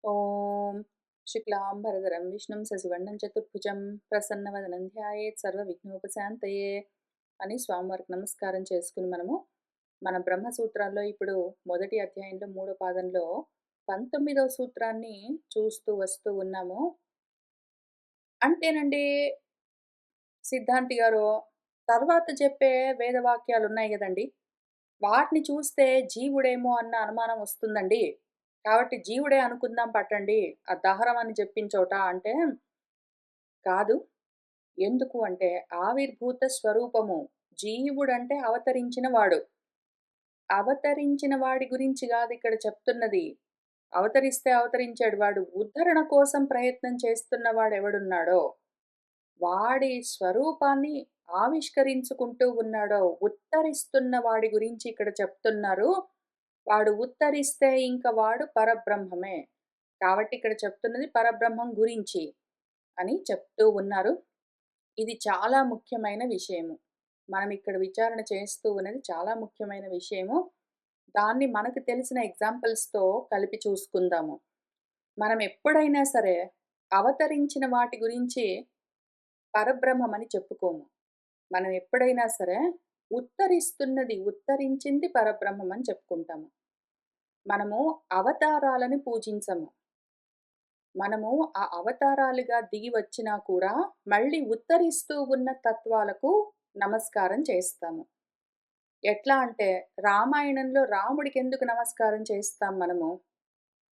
ఓం శుక్లాంబరధరం విష్ణుం శశివర్ణం చతుర్భుజం ప్రసన్నవదనం ధ్యాయేత్ సర్వవిఘ్నోపశాంతయే అని స్వామివారికి నమస్కారం చేసుకుని మన బ్రహ్మసూత్రాల్లో ఇప్పుడు మొదటి అధ్యాయంలో మూడో పాదంలో 19వ సూత్రాన్ని చూస్తూ వస్తూ ఉన్నాము. అంటేనండి సిద్ధాంతి గారు తర్వాత చెప్పే వేదవాక్యాలు ఉన్నాయి కదండి, వాటిని చూస్తే జీవుడేమో అన్న అనుమానం వస్తుందండి. కాబట్టి జీవుడే అనుకుందాం పట్టండి. ఆ దహరం అని చెప్పిన చోట అంటే, కాదు. ఎందుకు అంటే ఆవిర్భూత స్వరూపము. జీవుడంటే అవతరించిన వాడు. అవతరించిన వాడి గురించి గాదు ఇక్కడ చెప్తున్నది. అవతరిస్తే అవతరించాడు. వాడు ఉద్ధరణ కోసం ప్రయత్నం చేస్తున్న వాడెవడున్నాడో, వాడి స్వరూపాన్ని ఆవిష్కరించుకుంటూ ఉన్నాడో, ఉత్తరిస్తున్న వాడి గురించి ఇక్కడ చెప్తున్నారు. వాడు ఉత్తరిస్తే ఇంక వాడు పరబ్రహ్మమే. కాబట్టి ఇక్కడ చెప్తున్నది పరబ్రహ్మం గురించి అని చెప్తూ ఉన్నారు. ఇది చాలా ముఖ్యమైన విషయము. మనం ఇక్కడ విచారణ చేస్తూ ఉన్నది చాలా ముఖ్యమైన విషయము. దాన్ని మనకు తెలిసిన ఎగ్జాంపుల్స్‌తో కలిపి చూసుకుందాము. మనం ఎప్పుడైనా సరే అవతరించిన వాటి గురించి పరబ్రహ్మమని చెప్పుకోము. మనం ఎప్పుడైనా సరే ఉత్తరించింది పరబ్రహ్మం అని చెప్పుకుంటాము. మనము అవతారాలను పూజించము. మనము ఆ అవతారాలుగా దిగి వచ్చినా కూడా మళ్ళీ ఉత్తరిస్తూ ఉన్న తత్వాలకు నమస్కారం చేస్తాము. ఎట్లా అంటే రామాయణంలో రాముడికెందుకు నమస్కారం చేస్తాం మనము?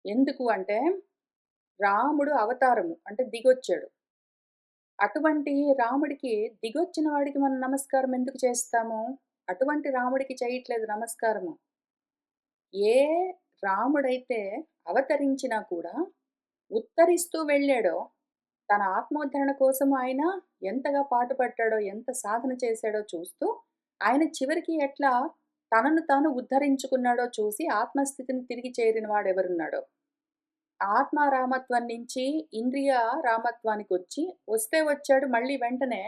ఎందుకు అంటే రాముడు అవతారము అంటే దిగొచ్చాడు. అటువంటి రాముడికి దిగొచ్చిన వాడికి మనం నమస్కారం ఎందుకు చేస్తాము? అటువంటి రాముడికి చేయట్లేదు నమస్కారము. ఏ రాముడైతే అవతరించినా కూడా ఉత్తరిస్తూ వెళ్ళాడో, తన ఆత్మోద్ధరణ కోసం ఆయన ఎంతగా పాటుపడ్డాడో, ఎంత సాధన చేశాడో చూస్తూ, ఆయన చివరికి ఎట్లా తనను తాను ఉద్ధరించుకున్నాడో చూసి ఆత్మస్థితిని తిరిగి చేరిన వాడెవరున్నాడో. ఆత్మారామత్వం నుంచి ఇంద్రియ రామత్వానికొచ్చి, వస్తే వచ్చాడు మళ్ళీ వెంటనే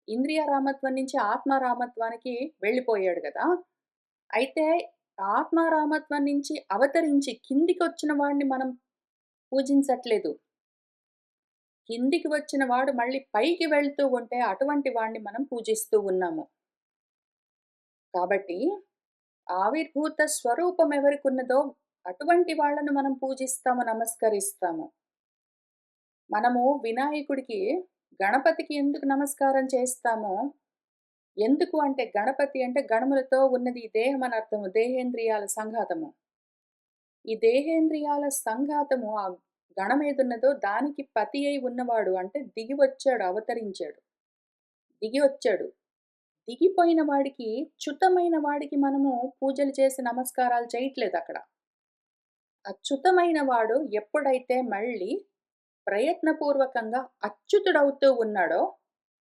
ఇంద్రియ రామత్వం నుంచి ఆత్మారామత్వానికి వెళ్ళిపోయాడు గదా! అయితే ఆత్మారామత్వం నుంచి అవతరించి కిందికొచ్చిన వాడిని మనం పూజించట్లేదు. కిందికి వచ్చిన వాడు మళ్ళీ పైకి వెళ్తూ ఉంటే అటువంటి వాడిని మనం పూజిస్తూ ఉన్నాము. కాబట్టి ఆవిర్భూత స్వరూపం ఎవరికున్నదో అటువంటి వాళ్ళను మనం పూజిస్తాము, నమస్కరిస్తాము. మనము వినాయకుడికి, గణపతికి ఎందుకు నమస్కారం చేస్తామో, ఎందుకు అంటే గణపతి అంటే గణములతో ఉన్నది ఈ దేహం అని అర్థము. దేహేంద్రియాల సంఘాతము. ఈ దేహేంద్రియాల సంఘాతము ఆ గణమేదున్నదో దానికి పతి అయి ఉన్నవాడు అంటే దిగి వచ్చాడు, అవతరించాడు. దిగి వచ్చాడు. దిగిపోయిన వాడికి, చ్యుతమైన వాడికి మనము పూజలు చేసి నమస్కారాలు చేయట్లేదక్కడ. అచ్యుతమైన వాడు ఎప్పుడైతే మళ్ళీ ప్రయత్నపూర్వకంగా అచ్యుతుడవుతూ ఉన్నాడో,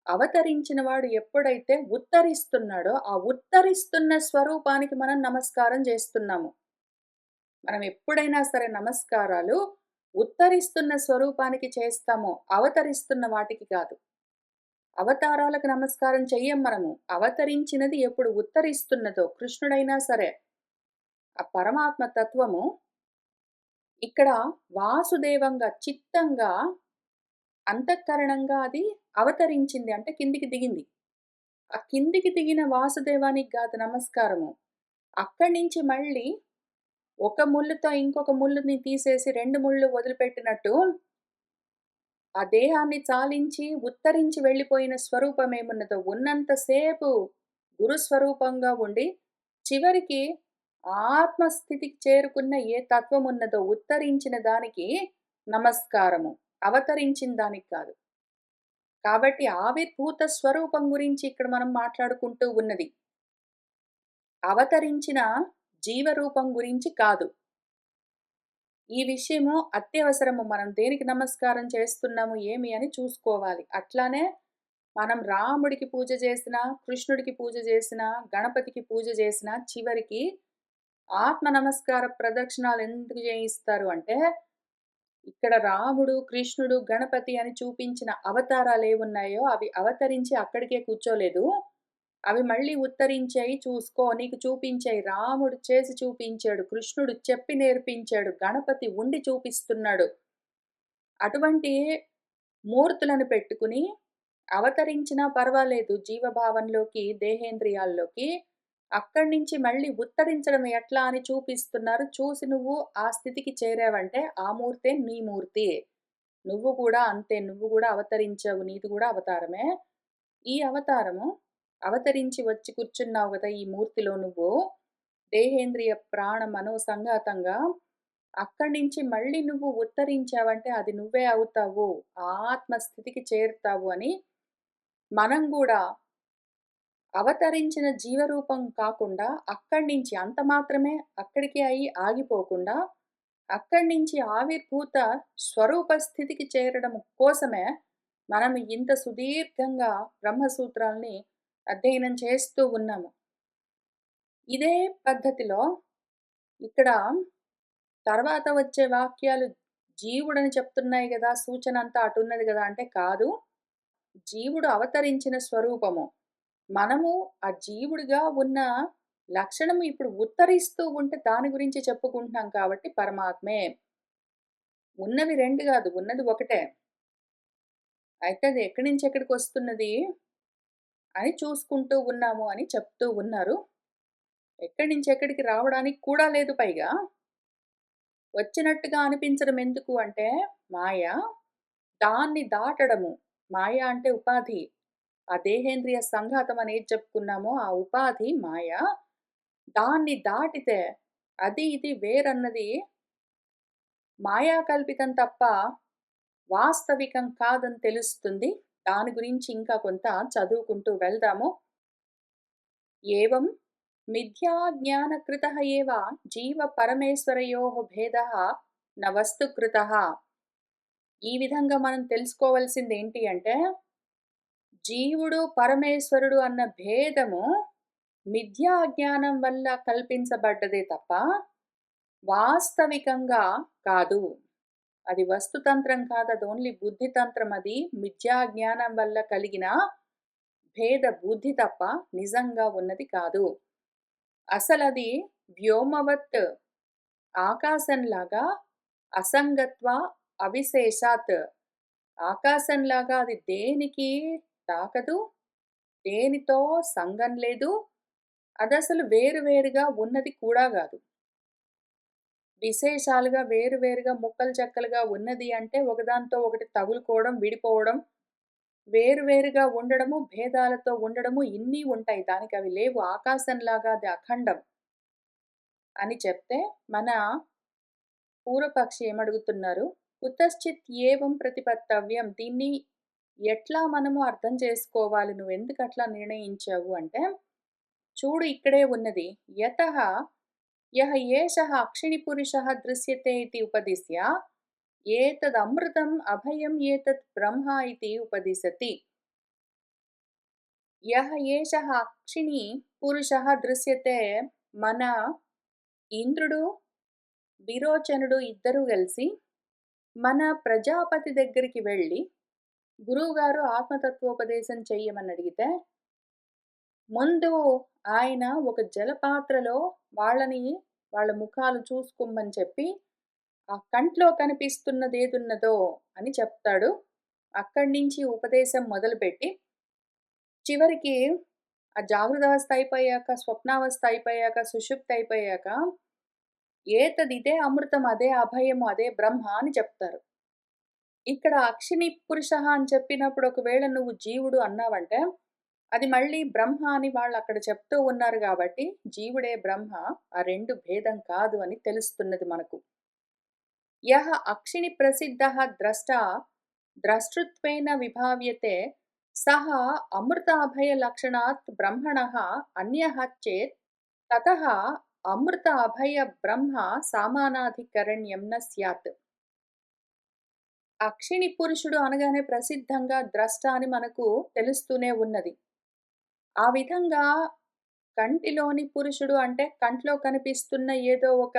అవతరించిన వాడు ఎప్పుడైతే ఉత్తరిస్తున్నాడో, ఆ ఉత్తరిస్తున్న స్వరూపానికి మనం నమస్కారం చేస్తున్నాము. మనం ఎప్పుడైనా సరే నమస్కారాలు ఉత్తరిస్తున్న స్వరూపానికి చేస్తాము, అవతరిస్తున్న వాటికి కాదు. అవతారాలకు నమస్కారం చెయ్యం మనము. అవతరించినది ఎప్పుడు ఉత్తరిస్తున్నదో కృష్ణుడైనా సరే, ఆ పరమాత్మ తత్వము ఇక్కడ వాసుదేవంగా, చిత్తంగా, అంతఃకరణంగా అది అవతరించింది. అంటే కిందికి దిగింది. ఆ కిందికి దిగిన వాసుదేవానికి గాదు నమస్కారము. అక్కడి నుంచి మళ్ళీ ఒక ముల్లుతో ఇంకొక ముల్లుని తీసేసి 2 ముళ్ళు వదిలిపెట్టినట్టు ఆ దేహాన్ని చాలించి, ఉత్తరించి వెళ్ళిపోయిన స్వరూపమేమున్నదో ఉన్నంత సేపు గురుస్వరూపంగా ఉండి, చివరికి ఆత్మస్థితికి చేరుకున్న ఏ తత్వమున్నదో ఉత్తరించిన దానికి నమస్కారము. అవతరించిన దానికి కాదు. కాబట్టి ఆవిర్భూత స్వరూపం గురించి ఇక్కడ మనం మాట్లాడుకుంటూ ఉన్నది. అవతరించిన జీవరూపం గురించి కాదు. ఈ విషయము అత్యవసరము. మనం దేనికి నమస్కారం చేస్తున్నాము ఏమి అని చూసుకోవాలి. అట్లానే మనం రాముడికి పూజ చేసినా, కృష్ణుడికి పూజ చేసినా, గణపతికి పూజ చేసినా చివరికి ఆత్మ నమస్కార ప్రదక్షిణాలు ఎందుకు చేయిస్తారు అంటే, ఇక్కడ రాముడు, కృష్ణుడు, గణపతి అని చూపించిన అవతారాలేవున్నాయో అవి అవతరించి అక్కడికే కూర్చోలేదు. అవి మళ్ళీ ఉత్తరించాయి చూసుకో, నీకు చూపించాయి. రాముడు చేసి చూపించాడు. కృష్ణుడు చెప్పి నేర్పించాడు. గణపతి ఉండి చూపిస్తున్నాడు. అటువంటి మూర్తులను పెట్టుకుని అవతరించినా పర్వాలేదు జీవభావంలోకి, దేహేంద్రియాల్లోకి. అక్కడి నుంచి మళ్ళీ ఉత్తరించడం ఎట్లా అని చూపిస్తున్నారు. చూసి నువ్వు ఆ స్థితికి చేరావంటే ఆ మూర్తే నీ మూర్తి. నువ్వు కూడా అంతే. నువ్వు కూడా అవతరించావు. నీది కూడా అవతారమే. ఈ అవతారము అవతరించి వచ్చి కూర్చున్నావు గదా! ఈ మూర్తిలో నువ్వు. దేహేంద్రియ ప్రాణ మనో సంఘాతంగా అక్కడి నుంచి మళ్ళీ నువ్వు ఉత్తరించావంటే అది నువ్వే అవుతావు. ఆత్మస్థితికి చేరుతావు అని మనం గూడా అవతరించిన జీవరూపం కాకుండా అక్కడి నుంచి అంత మాత్రమే అక్కడికే అయి ఆగిపోకుండా అక్కడి నుంచి ఆవిర్భూత స్వరూప స్థితికి చేరడం కోసమే మనం ఇంత సుదీర్ఘంగా బ్రహ్మసూత్రాల్ని అధ్యయనం చేస్తూ ఉన్నాము. ఇదే పద్ధతిలో ఇక్కడ తర్వాత వచ్చే వాక్యాలు జీవుడని చెప్తున్నాయి గదా! సూచనంతా అటున్నది గదా! అంటే కాదు. జీవుడు అవతరించిన స్వరూపము. మనము ఆ జీవుడిగా ఉన్న లక్షణం ఇప్పుడు ఉత్తరిస్తూ ఉంటే దాని గురించి చెప్పుకుంటున్నాం కాబట్టి పరమాత్మే. ఉన్నవి 2 గాదు. ఉన్నది ఒకటే. అయితే అది ఎక్కడి నుంచి ఎక్కడికొస్తున్నది అని చూసుకుంటూ ఉన్నాము అని చెప్తూ ఉన్నారు. ఎక్కడి నుంచి ఎక్కడికి రావడానికి కూడా లేదు పైగా. వచ్చినట్టుగా అనిపించడం ఎందుకు అంటే మాయ. దాన్ని దాటడము. మాయ అంటే ఉపాధి. ఆ దేహేంద్రియ సంఘాతం అని ఏది చెప్పుకున్నామో ఆ ఉపాధి మాయ. దాన్ని దాటితే అది ఇది వేరన్నది మాయా కల్పితం తప్ప వాస్తవికం కాదని తెలుస్తుంది. దాని గురించి ఇంకా కొంత చదువుకుంటూ వెళ్దాము. ఏవం మిథ్యా జ్ఞానకృతః ఏవ జీవ పరమేశ్వరయోః భేదః న వస్తుకృతః. ఈ విధంగా మనం తెలుసుకోవాల్సిందేంటి అంటే జీవుడు, పరమేశ్వరుడు అన్న భేదము మిథ్యా జ్ఞానం వల్ల కల్పించబడ్డదే తప్ప వాస్తవికంగా కాదు. అది వస్తుతంత్రం కాదు. అది ఓన్లీ బుద్ధితంత్రం అది. మిథ్యా జ్ఞానం వల్ల కలిగిన భేద బుద్ధి తప్ప నిజంగా ఉన్నది కాదు. అసలది వ్యోమవత్ ఆకాశంలాగా అసంగత్వ అవిశేషాత్. ఆకాశంలాగా అది దేనికి తాకదు. దేనితో సంగం లేదు. అదసలు వేరువేరుగా ఉన్నది కూడా గాదు. విశేషాలుగా వేరువేరుగా ముక్కలు చెక్కలుగా ఉన్నది అంటే ఒకదానితో ఒకటి తగులుకోవడం, విడిపోవడం, వేరువేరుగా ఉండడము, భేదాలతో ఉండడము ఇన్ని ఉంటాయి. దానికవి లేవు. ఆకాశంలాగా అది అఖండం అని చెప్తే మన పూర్వపక్షి ఏమడుగుతున్నారు? కుతశ్చిత్ ఏవం ప్రతిపత్తవ్యం. దీన్ని ఎట్లా మనము అర్థం చేసుకోవాలి? నువ్వెందుకట్లా నిర్ణయించావు అంటే, చూడు ఇక్కడే ఉన్నది. యతః యః ఏషః అక్షిణిపురుషः దృశ్యతే ఇతి ఉపదిశ్య ఏతదమృతం అభయం ఏతత్ బ్రహ్మ ఇతి ఉపదిశతి. యః ఏషః అక్షిణి పురుషः దృశ్యతే. మన ఇంద్రుడు, విరోచనుడు ఇద్దరూ కలిసి మన ప్రజాపతి దగ్గరికి వెళ్ళి గురువుగారు ఆత్మతత్వోపదేశం చెయ్యమని అడిగితే, ముందు ఆయన ఒక జలపాత్రలో వాళ్ళ ముఖాలు చూసుకోమని చెప్పి, ఆ కంట్లో కనిపిస్తున్నదేదున్నదో అని చెప్తాడు. అక్కడి నుంచి ఉపదేశం మొదలుపెట్టి, చివరికి ఆ జాగృతావస్థ అయిపోయాక, స్వప్నావస్థ అయిపోయాక, సుషుప్తి అయిపోయాక, ఏతదిదే అమృతం, అదే అభయము, అదే బ్రహ్మ అని చెప్తారు. ఇక్కడ అక్షిని పురుషః అని చెప్పినప్పుడు ఒకవేళ నువ్వు జీవుడు అన్నావంటే, అది మళ్ళీ బ్రహ్మ అని వాళ్ళక్కడ చెప్తూ ఉన్నారు గాబట్టి, జీవుడే బ్రహ్మ. ఆ 2 భేదం కాదు అని తెలుస్తున్నది మనకు. యః అక్షిని ప్రసిద్ధః ద్రష్టా ద్రష్టృత్వేన విభావ్యతే సః అమృత అభయ లక్షణాత్ బ్రహ్మణః అన్యః చేత్ తతః అమృత అభయ బ్రహ్మ సామానాధికరణ్యం న స్యాత్. అక్షిణి పురుషుడు అనగానే ప్రసిద్ధంగా ద్రష్ట అని మనకు తెలుస్తూనే ఉన్నది. ఆ విధంగా కంటిలోని పురుషుడు అంటే కంట్లో కనిపిస్తున్న ఏదో ఒక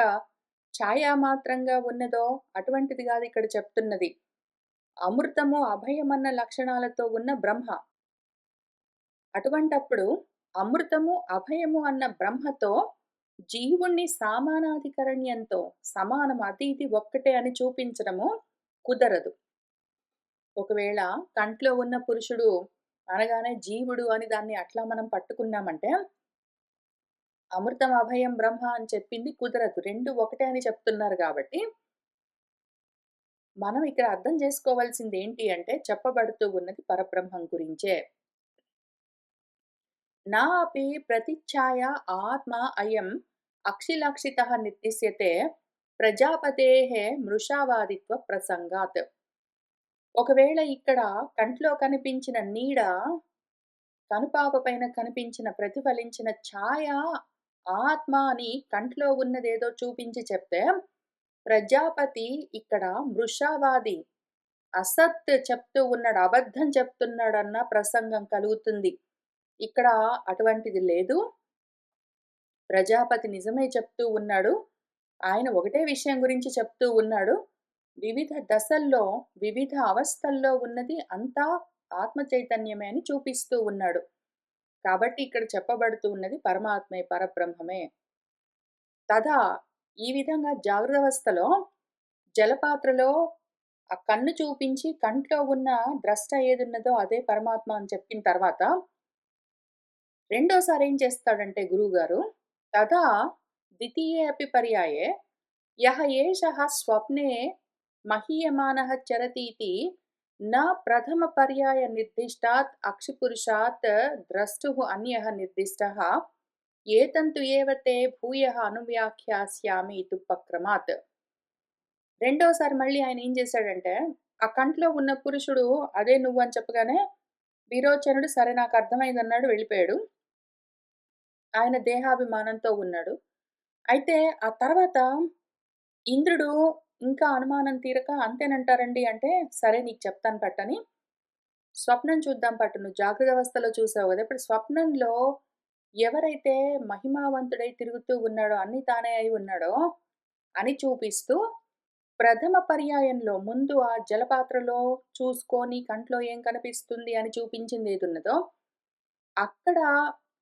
ఛాయామాత్రంగా ఉన్నదో అటువంటిది గాదు ఇక్కడ చెప్తున్నది. అమృతము, అభయమన్న లక్షణాలతో ఉన్న బ్రహ్మ. అటువంటప్పుడు అమృతము, అభయము అన్న బ్రహ్మతో జీవుణ్ణి సమానాధికరణ్యంతో సమానం అది ఇది ఒక్కటే అని చూపించడము కుదరదు. ఒకవేళ కంట్లో ఉన్న పురుషుడు అనగానే జీవుడు అని దాన్ని అట్లా మనం పట్టుకున్నామంటే, అమృతం, అభయం, బ్రహ్మ అని చెప్పింది కుదరదు. 2 ఒకటే అని చెప్తున్నారు గాబట్టి, మనం ఇక్కడ అర్థం చేసుకోవాల్సిందేంటి అంటే, చెప్పబడుతూ ఉన్నది పరబ్రహ్మం గురించే. నా అపి ప్రతిచ్ఛాయ ఆత్మ అయం అక్షిలక్షితః నిర్దిశ్యతే ప్రజాపతేః మృషావాదిత్వ ప్రసంగాత్. ఒకవేళ ఇక్కడ కంట్లో కనిపించిన నీడ, కనుపాప పైన కనిపించిన ప్రతిఫలించిన ఛాయ ఆత్మ అని కంట్లో ఉన్నదేదో చూపించి చెప్తే, ప్రజాపతి ఇక్కడ మృషావాది, అసత్ చెప్తూ ఉన్నాడు, అబద్ధం చెప్తున్నాడన్న ప్రసంగం కలుగుతుంది. ఇక్కడ అటువంటిది లేదు. ప్రజాపతి నిజమే చెప్తూ ఉన్నాడు. ఆయన ఒకటే విషయం గురించి చెప్తూ ఉన్నాడు. వివిధ దశల్లో, వివిధ అవస్థల్లో ఉన్నది అంతా ఆత్మ చైతన్యమే అని చూపిస్తూ ఉన్నాడు. కాబట్టి ఇక్కడ చెప్పబడుతూ ఉన్నది పరమాత్మే, పరబ్రహ్మమే. తథా ఈ విధంగా జాగ్రత్తవస్థలో జలపాత్రలో ఆ కన్ను చూపించి కంట్లో ఉన్న ద్రష్ట ఏదున్నదో అదే పరమాత్మ అని చెప్పిన తర్వాత, రెండోసారి ఏం చేస్తాడంటే గురువుగారు, తథా ద్వితీయే అపి పర్యాయే యః ఏషః స్వప్నే మహీయమానః చరతీతి న ప్రథమ పర్యాయ నిర్దిష్టాత్ అక్షిపురుషాత్ ద్రష్టుః అన్యః నిర్దిష్టః ఏతంతు ఏవ తే భూయః అనువ్యాఖ్యాస్యామి ఇత్యుపక్రమాత్. రెండోసారి మళ్ళీ ఆయన ఏం చేశాడంటే, ఆ కంట్లో ఉన్న పురుషుడు అదే నువ్వు అని చెప్పగానే విరోచనుడు సరే నాకు అర్థమైందన్నాడు, వెళ్ళిపోయాడు. ఆయన దేహాభిమానంతో ఉన్నాడు. అయితే ఆ తర్వాత ఇంద్రుడు ఇంకా అనుమానం తీరక అంతేనంటారండి అంటే, సరే నీకు చెప్తాను పట్టని. స్వప్నం చూద్దాం పట్టు. నువ్వు జాగ్రత్త అవస్థలో చూసావు గదా! ఇప్పుడు స్వప్నంలో ఎవరైతే మహిమావంతుడై తిరుగుతూ ఉన్నాడో, అన్నీ తానే అయి ఉన్నాడో అని చూపిస్తూ, ప్రథమ పర్యాయంలో ముందు ఆ జలపాత్రలో చూసుకొని కంట్లో ఏం కనిపిస్తుంది అని చూపించిందేదున్నదో, అక్కడ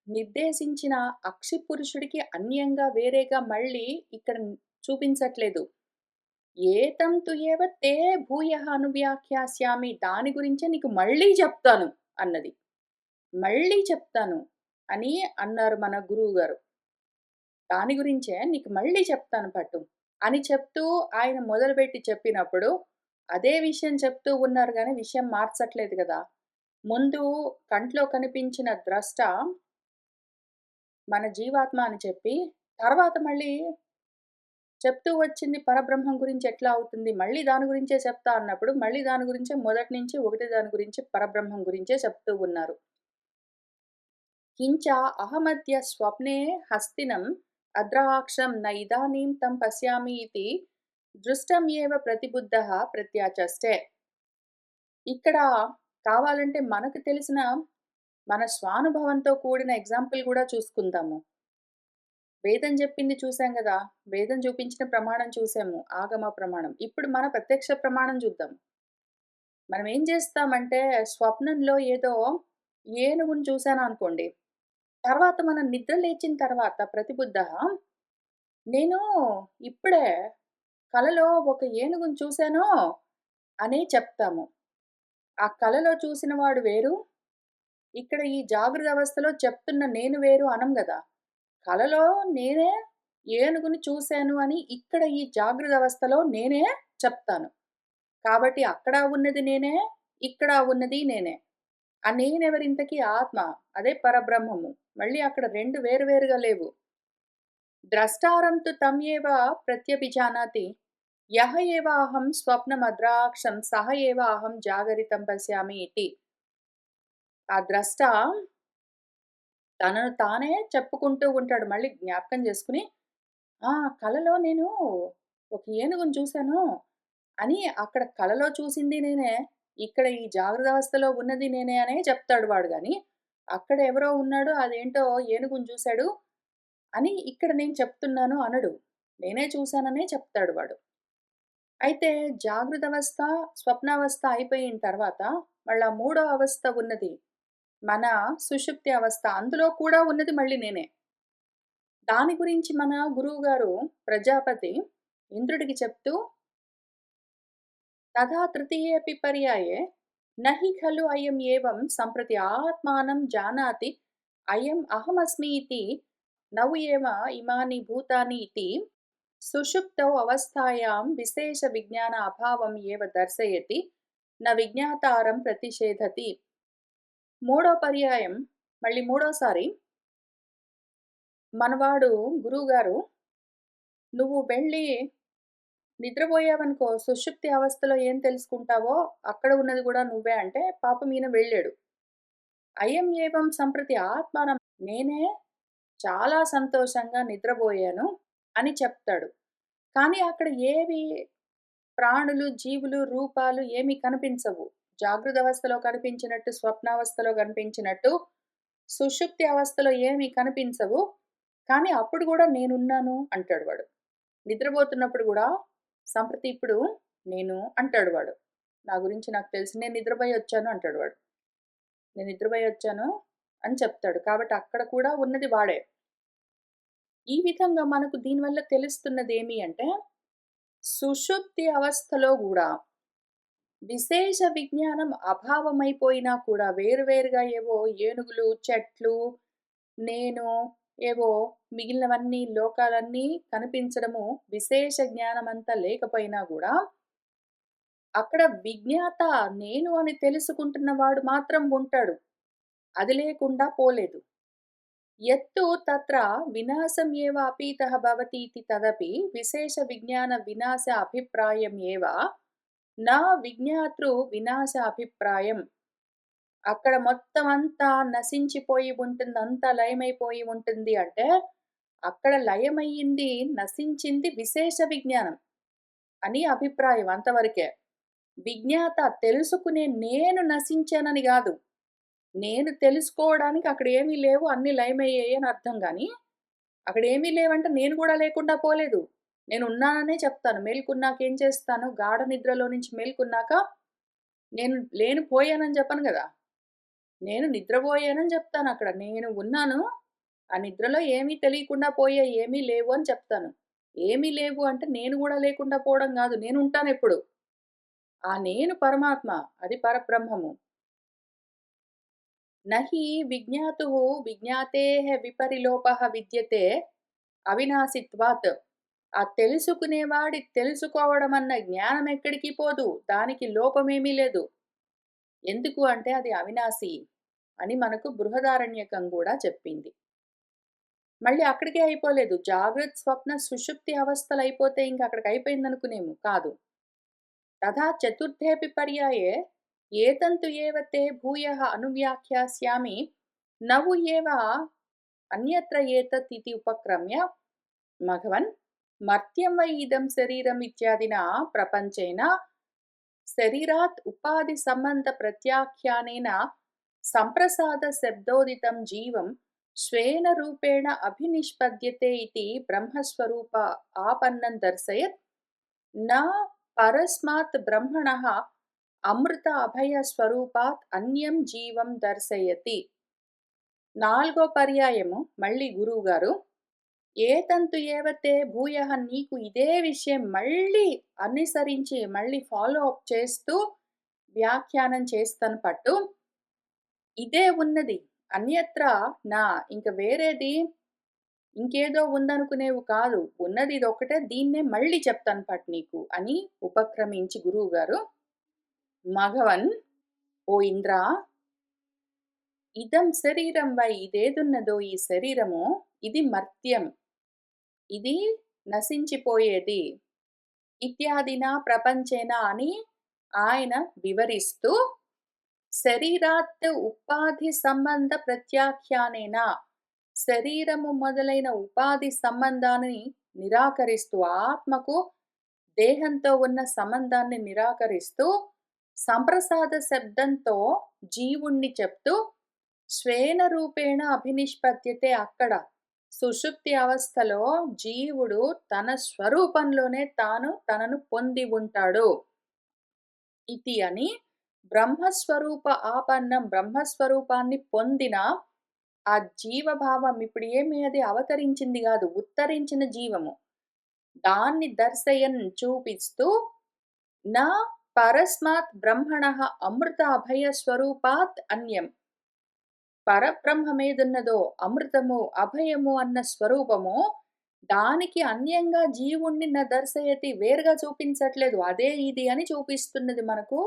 నిర్దేశించిన అక్షి పురుషుడికి అన్యంగా వేరేగా మళ్ళీ ఇక్కడ చూపించట్లేదు. ఏతం తు ఏవ తే భూయః అనువ్యాఖ్యాస్యామి, దాని గురించే నీకు మళ్ళీ చెప్తాను అన్నది. మళ్ళీ చెప్తాను అని అన్నారు మన గురువుగారు. దాని గురించే నీకు మళ్ళీ చెప్తాను పట్టు అని చెప్తూ ఆయన మొదలుపెట్టి చెప్పినప్పుడు, అదే విషయం చెప్తూ ఉన్నారు గానీ విషయం మార్చట్లేదు గదా! ముందు కంట్లో కనిపించిన ద్రష్ట మన జీవాత్మ అని చెప్పి, తర్వాత మళ్ళీ చెప్తూ వచ్చింది పరబ్రహ్మం గురించి ఎట్లా అవుతుంది, మళ్ళీ దాని గురించే చెప్తా అన్నప్పుడు, మళ్ళీ దాని గురించే మొదటి నుంచి ఒకటే దాని గురించి పరబ్రహ్మం గురించే చెప్తూ ఉన్నారు. కించ అహమద్య స్వప్నే హస్తినం అద్రాక్షం న ఇదానీం తం పశ్యామి ఇతి దృష్టమ్యేవ ప్రతిబుద్ధః ప్రత్యాచష్టే. ఇక్కడ కావాలంటే మనకు తెలిసిన మన స్వానుభవంతో కూడిన ఎగ్జాంపుల్ గూడా చూసుకుందాము. వేదం చెప్పింది చూసాం గదా! వేదం చూపించిన ప్రమాణం చూసాము. ఆగమ ప్రమాణం. ఇప్పుడు మన ప్రత్యక్ష ప్రమాణం చూద్దాం. మనం ఏం చేస్తామంటే స్వప్నంలో ఏదో ఏనుగుని చూసాననుకోండి. తర్వాత మనం నిద్ర లేచిన తర్వాత ప్రతిబుద్ధః నేను ఇప్పుడే కలలో ఒక ఏనుగుని చూసాను అనే చెప్తాము. ఆ కలలో చూసిన వాడు వేరు. ఇక్కడ ఈ జాగృత అవస్థలో చెప్తున్న నేను వేరు అనం గదా! కలలో నేనే ఏనుగుని చూసాను అని ఇక్కడ ఈ జాగృత అవస్థలో నేనే చెప్తాను. కాబట్టి అక్కడ ఉన్నది నేనే, ఇక్కడ ఉన్నది నేనే. ఆ నేనెవరింతకీ ఆత్మ. అదే పరబ్రహ్మము. మళ్ళీ అక్కడ 2 వేరు వేరుగా లేవు. ద్రష్టారం తు తం ఏవ ప్రత్యభిజానాతి. యః ఏవ అహం స్వప్నమద్రాక్షం సహ ఏవ అహం జాగరితం పశ్యామి ఇతి. ఆ ద్రష్ట తనను తానే చెప్పుకుంటూ ఉంటాడు. మళ్ళీ జ్ఞాపకం చేసుకొని, ఆ! కలలో నేను ఒక ఏనుగుని చూసాను అని అక్కడ కలలో చూసింది నేనే, ఇక్కడ ఈ జాగ్రత్తావస్థలో ఉన్నది నేనే అనే చెప్తాడు వాడు గాని, అక్కడ ఎవరో ఉన్నాడు అదేంటో ఏనుగుని చూసాడు అని ఇక్కడ నేను చెప్తున్నాను అనడు. నేనే చూసాననే చెప్తాడు వాడు. అయితే జాగృతావస్థ, స్వప్నావస్థ అయిపోయిన తర్వాత మళ్ళా మూడో అవస్థ ఉన్నది. మన సుషుప్తి అవస్థ. అందులో కూడా ఉన్నది మళ్ళీ నేనే. దాని గురించి మన గురువుగారు ప్రజాపతి ఇంద్రుడికి చెప్తూ తథా తృతీయేపి పర్యాయే నహి ఖలు అయం ఏవం సంప్రతి ఆత్మానం జానాతి అయం అహమస్మి ఇతి నౌ ఏవ ఇమాని భూతాని ఇతి సుషుప్తౌ అవస్థాయాం విశేష విజ్ఞాన అభావం ఏవ దర్శయతి న విజ్ఞాతారం ప్రతిషేధతి. మూడో పర్యాయం మళ్ళీ మూడోసారి మనవాడు గురువుగారు నువ్వు వెళ్ళి నిద్రపోయావనుకో సుషుప్తి అవస్థలో ఏం తెలుసుకుంటావో అక్కడ ఉన్నది కూడా నువ్వే అంటే పాపం ఈయన వెళ్ళాడు. అయం ఏవం సంప్రతి ఆత్మానం నేనే చాలా సంతోషంగా నిద్రపోయాను అని చెప్తాడు. కానీ అక్కడ ఏవి ప్రాణులు, జీవులు, రూపాలు ఏమి కనిపించవు. జాగృత అవస్థలో కనిపించినట్టు, స్వప్నావస్థలో కనిపించినట్టు, సుషుప్తి అవస్థలో ఏమి కనిపించవు. కానీ అప్పుడు కూడా నేనున్నాను అంటాడు వాడు. నిద్రపోతున్నప్పుడు కూడా సంప్రతి ఇప్పుడు నేను అంటాడు వాడు. నా గురించి నాకు తెలుసు. నేను నిద్రపోయి వచ్చాను అంటాడు వాడు. నేను నిద్రపోయి వచ్చాను అని చెప్తాడు. కాబట్టి అక్కడ కూడా ఉన్నది వాడే. ఈ విధంగా మనకు దీనివల్ల తెలుస్తున్నదేమి అంటే, సుషుప్తి అవస్థలో గూడా విశేష విజ్ఞానం అభావమైపోయినా కూడా వేరువేరుగా ఏవో ఏనుగులు, చెట్లు, నేను, ఏవో మిగిలినవన్నీ లోకాలన్నీ కనిపించడము, విశేష జ్ఞానమంతా లేకపోయినా గూడా, అక్కడ విజ్ఞాత నేను అని తెలుసుకుంటున్నవాడు మాత్రం ఉంటాడు. అది లేకుండా పోలేదు. యత్తు తత్ర వినాశం ఏవ అపీతః భవతీతి తదపి విశేష విజ్ఞాన వినాశ అభిప్రాయం ఏవ నా విజ్ఞాతృ వినాశ అభిప్రాయం. అక్కడ మొత్తం అంతా నశించిపోయి ఉంటుంది. అంతా లయమైపోయి ఉంటుంది అంటే, అక్కడ లయమయ్యింది, నశించింది విశేష విజ్ఞానం అని అభిప్రాయం అంతవరకే. విజ్ఞాత తెలుసుకునే నేను నశించానని గాదు. నేను తెలుసుకోవడానికి అక్కడ ఏమీ లేవు, అన్నీ లయమయ్యాయి అని అర్థం గానీ, అక్కడ ఏమీ లేవంటే నేను గూడా లేకుండా పోలేదు. నేనున్నాననే చెప్తాను. మేలుకున్నాక ఏం చేస్తాను? గాఢ నిద్రలో నుంచి మేలుకున్నాక నేను లేను పోయానని చెప్పను గదా! నేను నిద్రపోయానని చెప్తానక్కడ. నేను ఉన్నాను. ఆ నిద్రలో ఏమీ తెలియకుండా పోయాయి, ఏమీ లేవు అని చెప్తాను. ఏమీ లేవు అంటే నేను గూడా లేకుండా పోవడం గాదు. నేనుంటానెప్పుడు. ఆ నేను పరమాత్మ. అది పరబ్రహ్మము. నహి విజ్ఞాతుః విజ్ఞాతేః విపరిలోపః విద్యతే అవినాశిత్వాత్. ఆ తెలుసుకునేవాడి తెలుసుకోవడం అన్న జ్ఞానం ఎక్కడికి పోదు. దానికి లోపమేమీ లేదు. ఎందుకు అంటే అది అవినాశి అని మనకు బృహదారణ్యకం గూడా చెప్పింది. మళ్ళీ అక్కడికే అయిపోలేదు. జాగ్రత్త, స్వప్న, సుషుప్తి అవస్థలయిపోతే ఇంక అక్కడికయిపోయిందనుకునేము. కాదు. తథా చతుర్థేऽపి పర్యాయే ఏతంతు ఏవ తే భూయః అనువ్యాఖ్యాస్యామి నవు ఏవ అన్యత్ర ఏతత్ ఇతి ఉపక్రమ్య మఘవన్ మర్త్యం వై ఇదం శరీరం ఇత్యాదినా ప్రపంచేన శరీరాత్ ఉపాధి సంబంధ ప్రత్యాఖ్యానేన సంప్రసాద శబ్దోదితం జీవం స్వేన రూపేణ అభినిష్పద్యతే ఇతి బ్రహ్మస్వరూప ఆపన్నం దర్శయత్ న పరస్మాత్ బ్రహ్మణః అమృత అభయ స్వరూపాత్ అన్యం జీవం దర్శయతి. నాలుగో పర్యాయము మళ్ళీ గురువుగారు ఏతంతు ఏవతే భూయః నీకు ఇదే విషయం మళ్ళీ అనుసరించి మళ్ళీ ఫాలో అప్ చేస్తూ వ్యాఖ్యానం చేస్తాను పట్టు. ఇదే ఉన్నది. అన్యత్ర నా ఇంక వేరేది ఇంకేదో ఉందనుకునేవు కాదు. ఉన్నది ఇదొక్కటే దీన్నే మళ్ళీ చెప్తాను పట్టు నీకు అని ఉపక్రమించి గురువుగారు మఘవన్ ఓ ఇంద్ర ఇదం శరీరం వై ఇదేదున్నదో ఈ శరీరము ఇది మర్త్యం. ఇది నశించిపోయేది. ఇత్యాదిన ప్రపంచేన అని ఆయన వివరిస్తూ శరీరాత్ ఉపాధి సంబంధ ప్రత్యాఖ్యానేన శరీరము మొదలైన ఉపాధి సంబంధాన్ని నిరాకరిస్తూ ఆత్మకు దేహంతో ఉన్న సంబంధాన్ని నిరాకరిస్తూ సంప్రసాద శబ్దంతో జీవుణ్ణి చెప్తూ స్వేన రూపేణ అభినిష్పద్యతే. అక్కడ సుషుప్తి అవస్థలో జీవుడు తన స్వరూపంలోనే తాను తనను పొంది ఉంటాడు. ఇతి అని బ్రహ్మస్వరూప ఆపన్నం బ్రహ్మస్వరూపాన్ని పొందిన ఆ జీవభావం ఇప్పుడు ఏమి అది అవతరించింది గాదు. ఉత్తరించిన జీవము. దాన్ని దర్శయన్ చూపిస్తూ నా పరస్మాత్ బ్రహ్మణః అమృత అభయ స్వరూపాత్ అన్యం. పరబ్రహ్మమేదున్నదో అమృతము, అభయము అన్న స్వరూపము, దానికి అన్యంగా జీవుణ్ణి న దర్శయతి వేరుగా చూపించట్లేదు. అదే ఇది అని చూపిస్తున్నది మనకు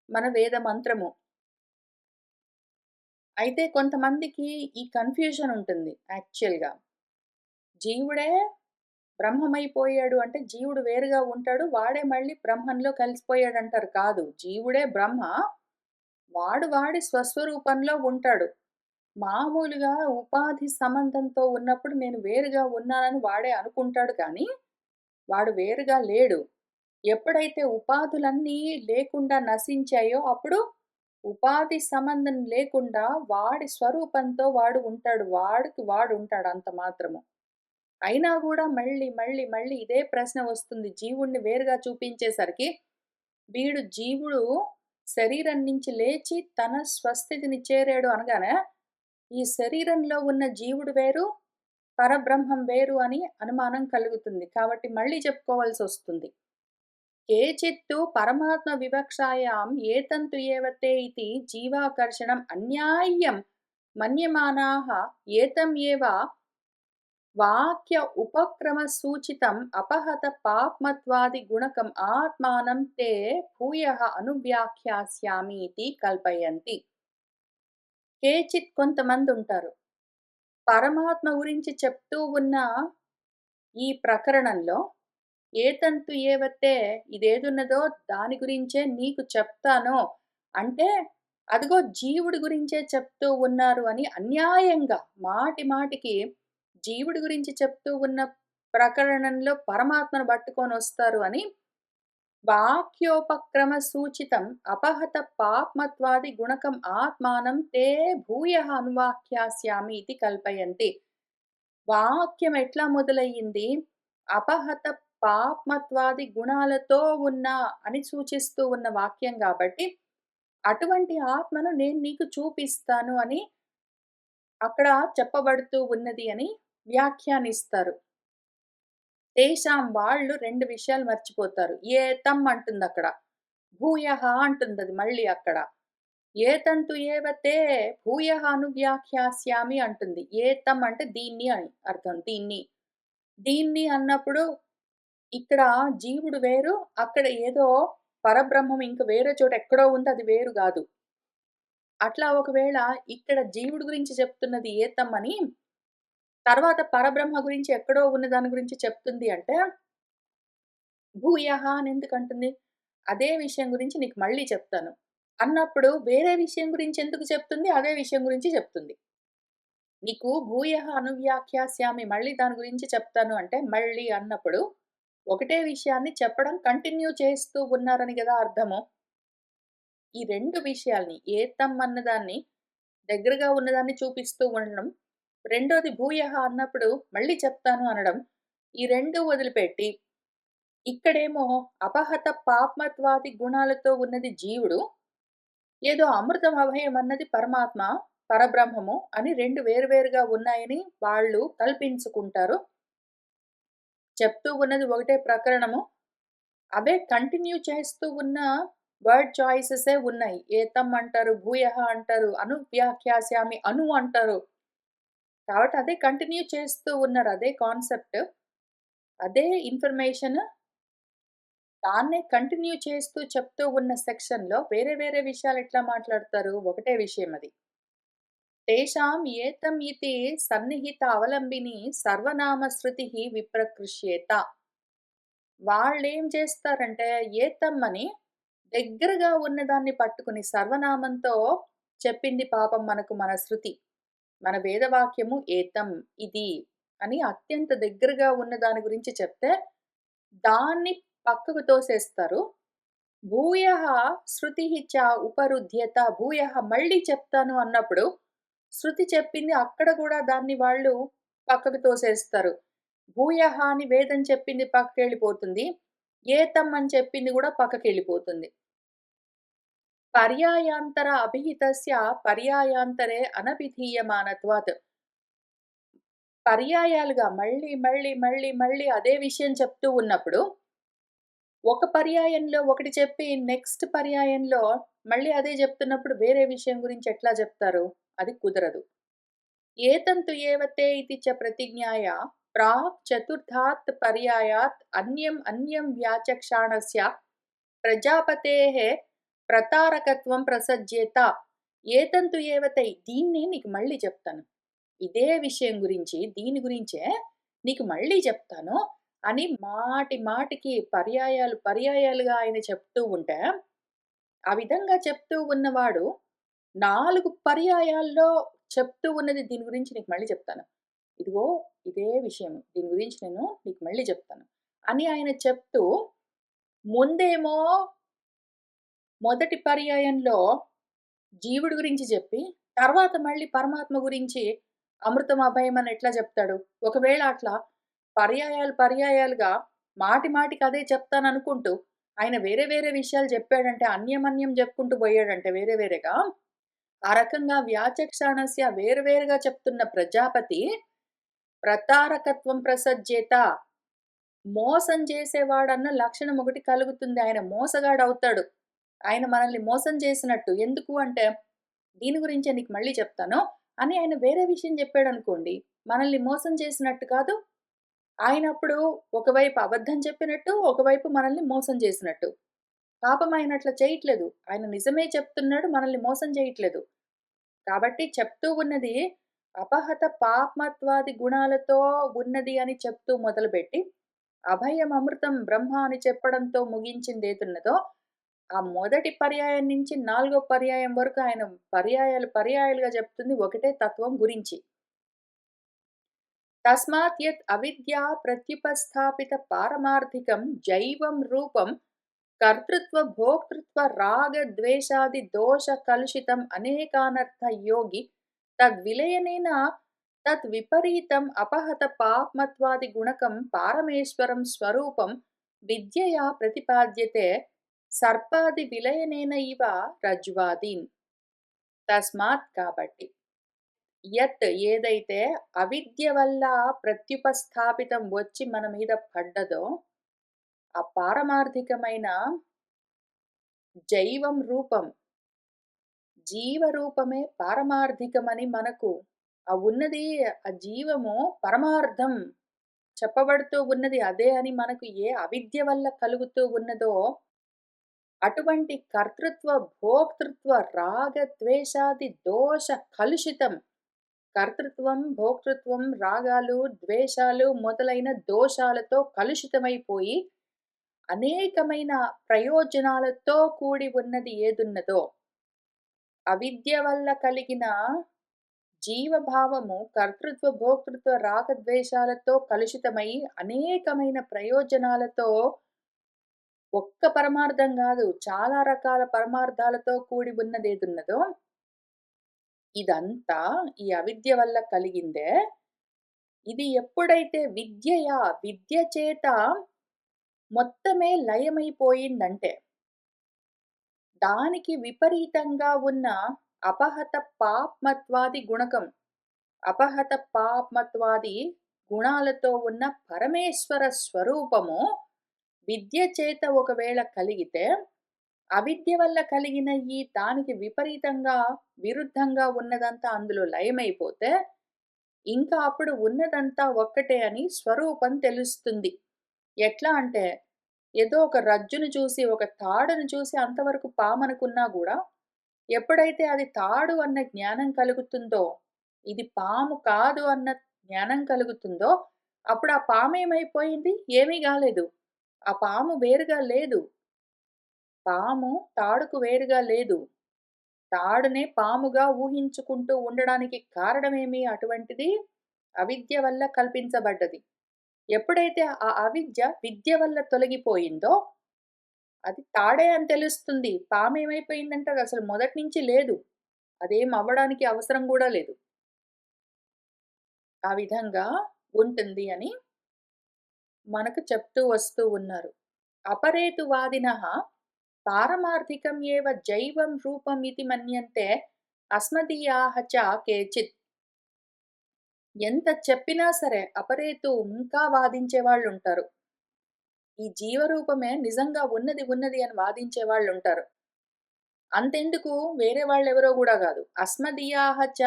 మన వేద మంత్రము. అయితే కొంతమందికి ఈ కన్‌ఫ్యూజన్ ఉంటుంది యాక్చువల్‌గా. జీవుడే బ్రహ్మమైపోయాడు అంటే జీవుడు వేరుగా ఉంటాడు. వాడే మళ్ళీ బ్రహ్మంలో కలిసిపోయాడంటారు. కాదు. జీవుడే బ్రహ్మ. వాడి స్వస్వరూపంలో ఉంటాడు. మామూలుగా ఉపాధి సంబంధంతో ఉన్నప్పుడు నేను వేరుగా ఉన్నానని వాడే అనుకుంటాడు కానీ, వాడు వేరుగా లేడు. ఎప్పుడైతే ఉపాధులన్నీ లేకుండా నశించాయో అప్పుడు ఉపాధి సంబంధం లేకుండా వాడి స్వరూపంతో వాడు ఉంటాడు. వాడికి వాడు ఉంటాడు అంత మాత్రము. అయినా గూడా మళ్ళీ ఇదే ప్రశ్న వస్తుంది. జీవుడిని వేరుగా చూపించేసరికి, జీవుడు శరీరం నుంచి లేచి తన స్వస్థితిని చేరాడు అనగానే, ఈ శరీరంలో ఉన్న జీవుడు వేరు, పరబ్రహ్మం వేరు అని అనుమానం కలుగుతుంది. కాబట్టి మళ్ళీ చెప్పుకోవాల్సొస్తుంది. కేచిత్తు పరమాత్మ వివక్షాయాం ఏతంతు ఏవ తే ఇతి జీవాకర్షణం అన్యాయ్యం మన్యమానాః ఏతం ఏవ వాక్య ఉపక్రమ సూచితం అపహత పాప్మత్వాది గుణకం ఆత్మానం తే భూయః అనువ్యాఖ్యాస్యామి ఇతి కల్పయంతి. కేచిత్ కొంతమందుంటారు. పరమాత్మ గురించి చెప్తూ ఉన్న ఈ ప్రకరణంలో ఏతంతు ఏవతే ఇదేదున్నదో దాని గురించే నీకు చెప్తాను. అంటే అదిగో జీవుడి గురించే చెప్తూ ఉన్నారు అని అన్యాయంగా మాటికి జీవుడి గురించి చెప్తూ ఉన్న ప్రకరణంలో పరమాత్మను పట్టుకొనొస్తారు అని వాక్యోపక్రమ సూచితం అపహత పాప్మత్వాది గుణకం ఆత్మానం తే భూయః అనువాఖ్యాస్యామి ఇది కల్పయంతి. వాక్యం ఎట్లా మొదలయ్యింది? అపహత పాప్మత్వాది గుణాలతో ఉన్న అని సూచిస్తూ ఉన్న వాక్యం గాబట్టి, అటువంటి ఆత్మను నేను నీకు చూపిస్తాను అని అక్కడ చెప్పబడుతూ ఉన్నది అని వ్యాఖ్యానిస్తారు. తేషాం వాళ్ళు 2 విషయాలు మర్చిపోతారు. ఏతం అంటుందక్కడ. భూయః అంటుందది మళ్ళీ అక్కడ. ఏతంతు ఏవ తే భూయః అనువ్యాఖ్యాస్యామి అంటుంది. ఏతం అంటే దీన్ని అని అర్థం. దీన్ని. దీన్ని అన్నప్పుడు ఇక్కడ జీవుడు వేరు, అక్కడ ఏదో పరబ్రహ్మం ఇంక వేరే చోట ఎక్కడో ఉంది అది వేరు గాదు. అట్లా ఒకవేళ ఇక్కడ జీవుడి గురించి చెప్తున్నది ఏతం అని, తర్వాత పరబ్రహ్మ గురించి ఎక్కడో ఉన్న దాని గురించి చెప్తుంది అంటే, భూయః అని ఎందుకంటుంది? అదే విషయం గురించి నీకు మళ్ళీ చెప్తాను. అన్నప్పుడు వేరే విషయం గురించి ఎందుకు చెప్తుంది? అదే విషయం గురించి చెప్తుంది. నీకు భూయః అనువ్యాఖ్యాస్యామి మళ్ళీ దాని గురించి చెప్తాను అంటే, మళ్ళీ అన్నప్పుడు ఒకటే విషయాన్ని చెప్పడం కంటిన్యూ చేస్తూ ఉన్నారని గదా అర్థము. ఈ 2 విషయాల్ని ఏతం అన్నదాన్ని దగ్గరగా ఉన్నదాన్ని చూపిస్తూ ఉండడం. రెండోది భూయః అన్నప్పుడు మళ్ళీ చెప్తాను అనడం. ఈ 2 వదిలిపెట్టి ఇక్కడేమో అపహత పాప్మత్వాది గుణాలతో ఉన్నది జీవుడు. ఏదో అమృతం అభయం అన్నది పరమాత్మ, పరబ్రహ్మము అని 2 వేరువేరుగా ఉన్నాయని వాళ్ళు కల్పించుకుంటారు. చెప్తూ ఉన్నది ఒకటే ప్రకరణము. అవే కంటిన్యూ చేస్తూ ఉన్న వర్డ్ చాయిసెసే ఉన్నాయి. ఏతం అంటారు, భూయః అంటారు, అనువ్యాఖ్యాస్యామి అను అంటారు. కాబట్టి అదే కంటిన్యూ చేస్తూ ఉన్నారు. అదే కాన్సెప్ట్. అదే ఇన్ఫర్మేషన్ దాన్నే కంటిన్యూ చేస్తూ చెప్తూ ఉన్న సెక్షన్‌లో వేరే వేరే విషయాలు ఎట్లా మాట్లాడతారు? ఒకటే విషయం అది. తేషాం ఏతం ఇతి సన్నిహిత అవలంబిని సర్వనామ శృతిః విప్రకృష్యేత. వాళ్ళేం చేస్తారంటే ఏతం అని దగ్గరగా ఉన్నదాన్ని పట్టుకుని సర్వనామంతో చెప్పింది పాపం మనకు మన శృతి. మన వేదవాక్యము ఏతం ఇది అని అత్యంత దగ్గరగా ఉన్న దాని గురించి చెప్తే, దాన్ని పక్కకు తోసేస్తారు. భూయః శృతిః చ ఉపరుధ్యత భూయః మళ్ళీ చెప్తాను అన్నప్పుడు, శృతి చెప్పింది అక్కడ గూడా దాన్ని వాళ్ళు పక్కకు తోసేస్తారు. భూయః అని వేదం చెప్పింది పక్కకెళ్ళిపోతుంది. ఏతం అని చెప్పింది గూడా పక్కకెళ్ళిపోతుంది. పర్యాయాంతర అభిహితస్య పర్యాయాంతరే అనభిధీయమానత్వాత్. పర్యాయాలుగా మళ్ళీ, మళ్ళీ, మళ్ళీ, మళ్ళీ అదే విషయం చెప్తూ ఉన్నప్పుడు, ఒక పర్యాయంలో ఒకటి చెప్పి నెక్స్ట్ పర్యాయంలో మళ్ళీ అదే జెప్తున్నప్పుడు వేరే విషయం గురించి ఎట్లా జెప్తారు? అది కుదరదు. ఏతంతు ఏవ తే ఇతి చ ప్రతిజ్ఞాయ ప్రాక్ చతుర్థాత్ పర్యాయాత్ అన్యం అన్యం వ్యాచక్షాణస్య ప్రజాపతేః ప్రతారకత్వం ప్రసజ్యేత. ఏతంతు ఏవ తై, దీన్ని నీకు మళ్ళీ చెప్తాను. ఇదే విషయం గురించి, దీని గురించే నీకు మళ్ళీ చెప్తాను అని మాటి మాటికి పర్యాయాలు పర్యాయాలుగా ఆయన చెప్తూ ఉంటే, ఆ విధంగా చెప్తూ ఉన్నవాడు 4 పర్యాయాల్లో చెప్తూ ఉన్నది దీని గురించి నీకు మళ్ళీ చెప్తాను. ఇదిగో ఇదే విషయం. దీని గురించి నేను నీకు మళ్ళీ చెప్తాను అని ఆయన చెప్తూ, ముందేమో మొదటి పర్యాయంలో జీవుడి గురించి చెప్పి, తర్వాత మళ్ళీ పరమాత్మ గురించి అమృతం, అభయం అని ఎట్లా చెప్తాడు? ఒకవేళ అట్లా పర్యాయాలు పర్యాయాలుగా మాటి మాటికి అదే చెప్తాననుకుంటూ, ఆయన వేరే వేరే విషయాలు చెప్పాడంటే, అన్యమన్యం చెప్పుకుంటూ పోయాడంటే వేరే వేరేగా, ఆ రకంగా వ్యాచక్షాణస్య వేరు వేరుగా చెప్తున్న ప్రజాపతి ప్రతారకత్వం ప్రసజ్యేత. మోసం చేసేవాడన్న లక్షణం ఒకటి కలుగుతుంది. ఆయన మోసగాడవుతాడు. ఆయన మనల్ని మోసం చేసినట్టు. ఎందుకు అంటే, దీని గురించే నీకు మళ్ళీ చెప్తాను అని ఆయన వేరే విషయం చెప్పాడనుకోండి, మనల్ని మోసం చేసినట్టు కాదు. ఆయన అప్పుడు ఒకవైపు అబద్ధం చెప్పినట్టు, ఒకవైపు మనల్ని మోసం చేసినట్టు. పాపం ఆయన అట్లా చేయట్లేదు. ఆయన నిజమే చెప్తున్నాడు, మనల్ని మోసం చేయట్లేదు. కాబట్టి చెప్తూ ఉన్నది అపహత పాప్మత్వాది గుణాలతో ఉన్నది అని చెప్తూ మొదలుపెట్టి, అభయం అమృతం బ్రహ్మ అని చెప్పడంతో ముగించిందేదున్నదో, ఆ మొదటి పర్యాయం నుంచి నాలుగో పర్యాయం వరకు ఆయన పర్యాయాలు పర్యాయాలుగా చెప్తుంది ఒకటే తత్వం గురించి. తస్మాత్ యత్ అవిద్యా ప్రత్యుపస్థాపిత పారమార్థికం జైవం రూపం కర్తృత్వ భోక్తృత్వ రాగ ద్వేషాది దోష కలుషితం అనేకానర్థ యోగి తద్విలయనేన తత్ విపరీతం అపహత పాప్మత్వాది గుణకం పారమేశ్వరం స్వరూపం విద్యయా ప్రతిపాద్యతే సర్పాది విలయనేన ఇవ రజ్వాదీన్. తస్మాత్ కాబట్టి, యత్ ఏదైతే అవిద్య వల్ల ప్రత్యుపస్థాపితం వచ్చి మన మీద పడ్డదో, ఆ పారమార్థికమైన జైవం రూపం, జీవరూపమే పారమార్థికమని మనకు ఆ ఉన్నది, ఆ జీవము పరమార్థం చెప్పబడుతూ ఉన్నది అదే అని మనకు ఏ అవిద్య వల్ల కలుగుతూ ఉన్నదో, అటువంటి కర్తృత్వ భోక్తృత్వ రాగ ద్వేషాది దోష కలుషితం, కర్తృత్వం భోక్తృత్వం రాగాలు ద్వేషాలు మొదలైన దోషాలతో కలుషితమైపోయి అనేకమైన ప్రయోజనాలతో కూడి ఉన్నది ఏదున్నదో, అవిద్య వల్ల కలిగిన జీవభావము కర్తృత్వ భోక్తృత్వ రాగద్వేషాలతో కలుషితమై అనేకమైన ప్రయోజనాలతో, ఒక్క పరమార్థం కాదు చాలా రకాల పరమార్థాలతో కూడి ఉన్నదేదున్నదో, ఇదంతా ఈ అవిద్య వల్ల కలిగిందే. ఇది ఎప్పుడైతే విద్య చేత మొత్తమే లయమైపోయిందంటే, దానికి విపరీతంగా ఉన్న అపహత పాప్మత్వాది గుణకం, అపహత పాప్మత్వాది గుణాలతో ఉన్న పరమేశ్వర స్వరూపము విద్య చేత ఒకవేళ కలిగితే, అవిద్య వల్ల కలిగిన ఈ దానికి విపరీతంగా విరుద్ధంగా ఉన్నదంతా అందులో లయమైపోతే, ఇంకా అప్పుడు ఉన్నదంతా ఒక్కటే అని స్వరూపం తెలుస్తుంది. ఎట్లా అంటే, ఏదో ఒక రజ్జును చూసి, ఒక తాడును చూసి అంతవరకు పామనుకున్నా గూడా, ఎప్పుడైతే అది తాడు అన్న జ్ఞానం కలుగుతుందో, ఇది పాము కాదు అన్న జ్ఞానం కలుగుతుందో, అప్పుడు ఆ పామేమైపోయింది? ఏమీ గాలేదు. ఆ పాము వేరుగా లేదు. పాము తాడుకు వేరుగా లేదు. తాడునే పాముగా ఊహించుకుంటూ ఉండడానికి కారణమేమి? అటువంటిది అవిద్య వల్ల కల్పించబడ్డది. ఎప్పుడైతే ఆ అవిద్య విద్య వల్ల తొలగిపోయిందో, అది తాడే అని తెలుస్తుంది. పామేమైపోయిందంటే అదసలు మొదటి నుంచి లేదు. అదేం అవ్వడానికి అవసరం గూడా లేదు. ఆ విధంగా ఉంటుంది అని మనకు చెప్తూ వస్తూ ఉన్నారు. అపరేతు వాదినః పారమార్థికం ఏవ జైవం రూపం ఇతి మన్యంతే అస్మదీయాః చ కేచిత్. ఎంత చెప్పినా సరే అపరేతు ఇంకా వాదించే వాళ్ళుంటారు. ఈ జీవరూపమే నిజంగా ఉన్నది ఉన్నది అని వాదించే వాళ్ళుంటారు. అంతెందుకు వేరే వాళ్ళెవరో గూడా గాదు. అస్మదీయాః చ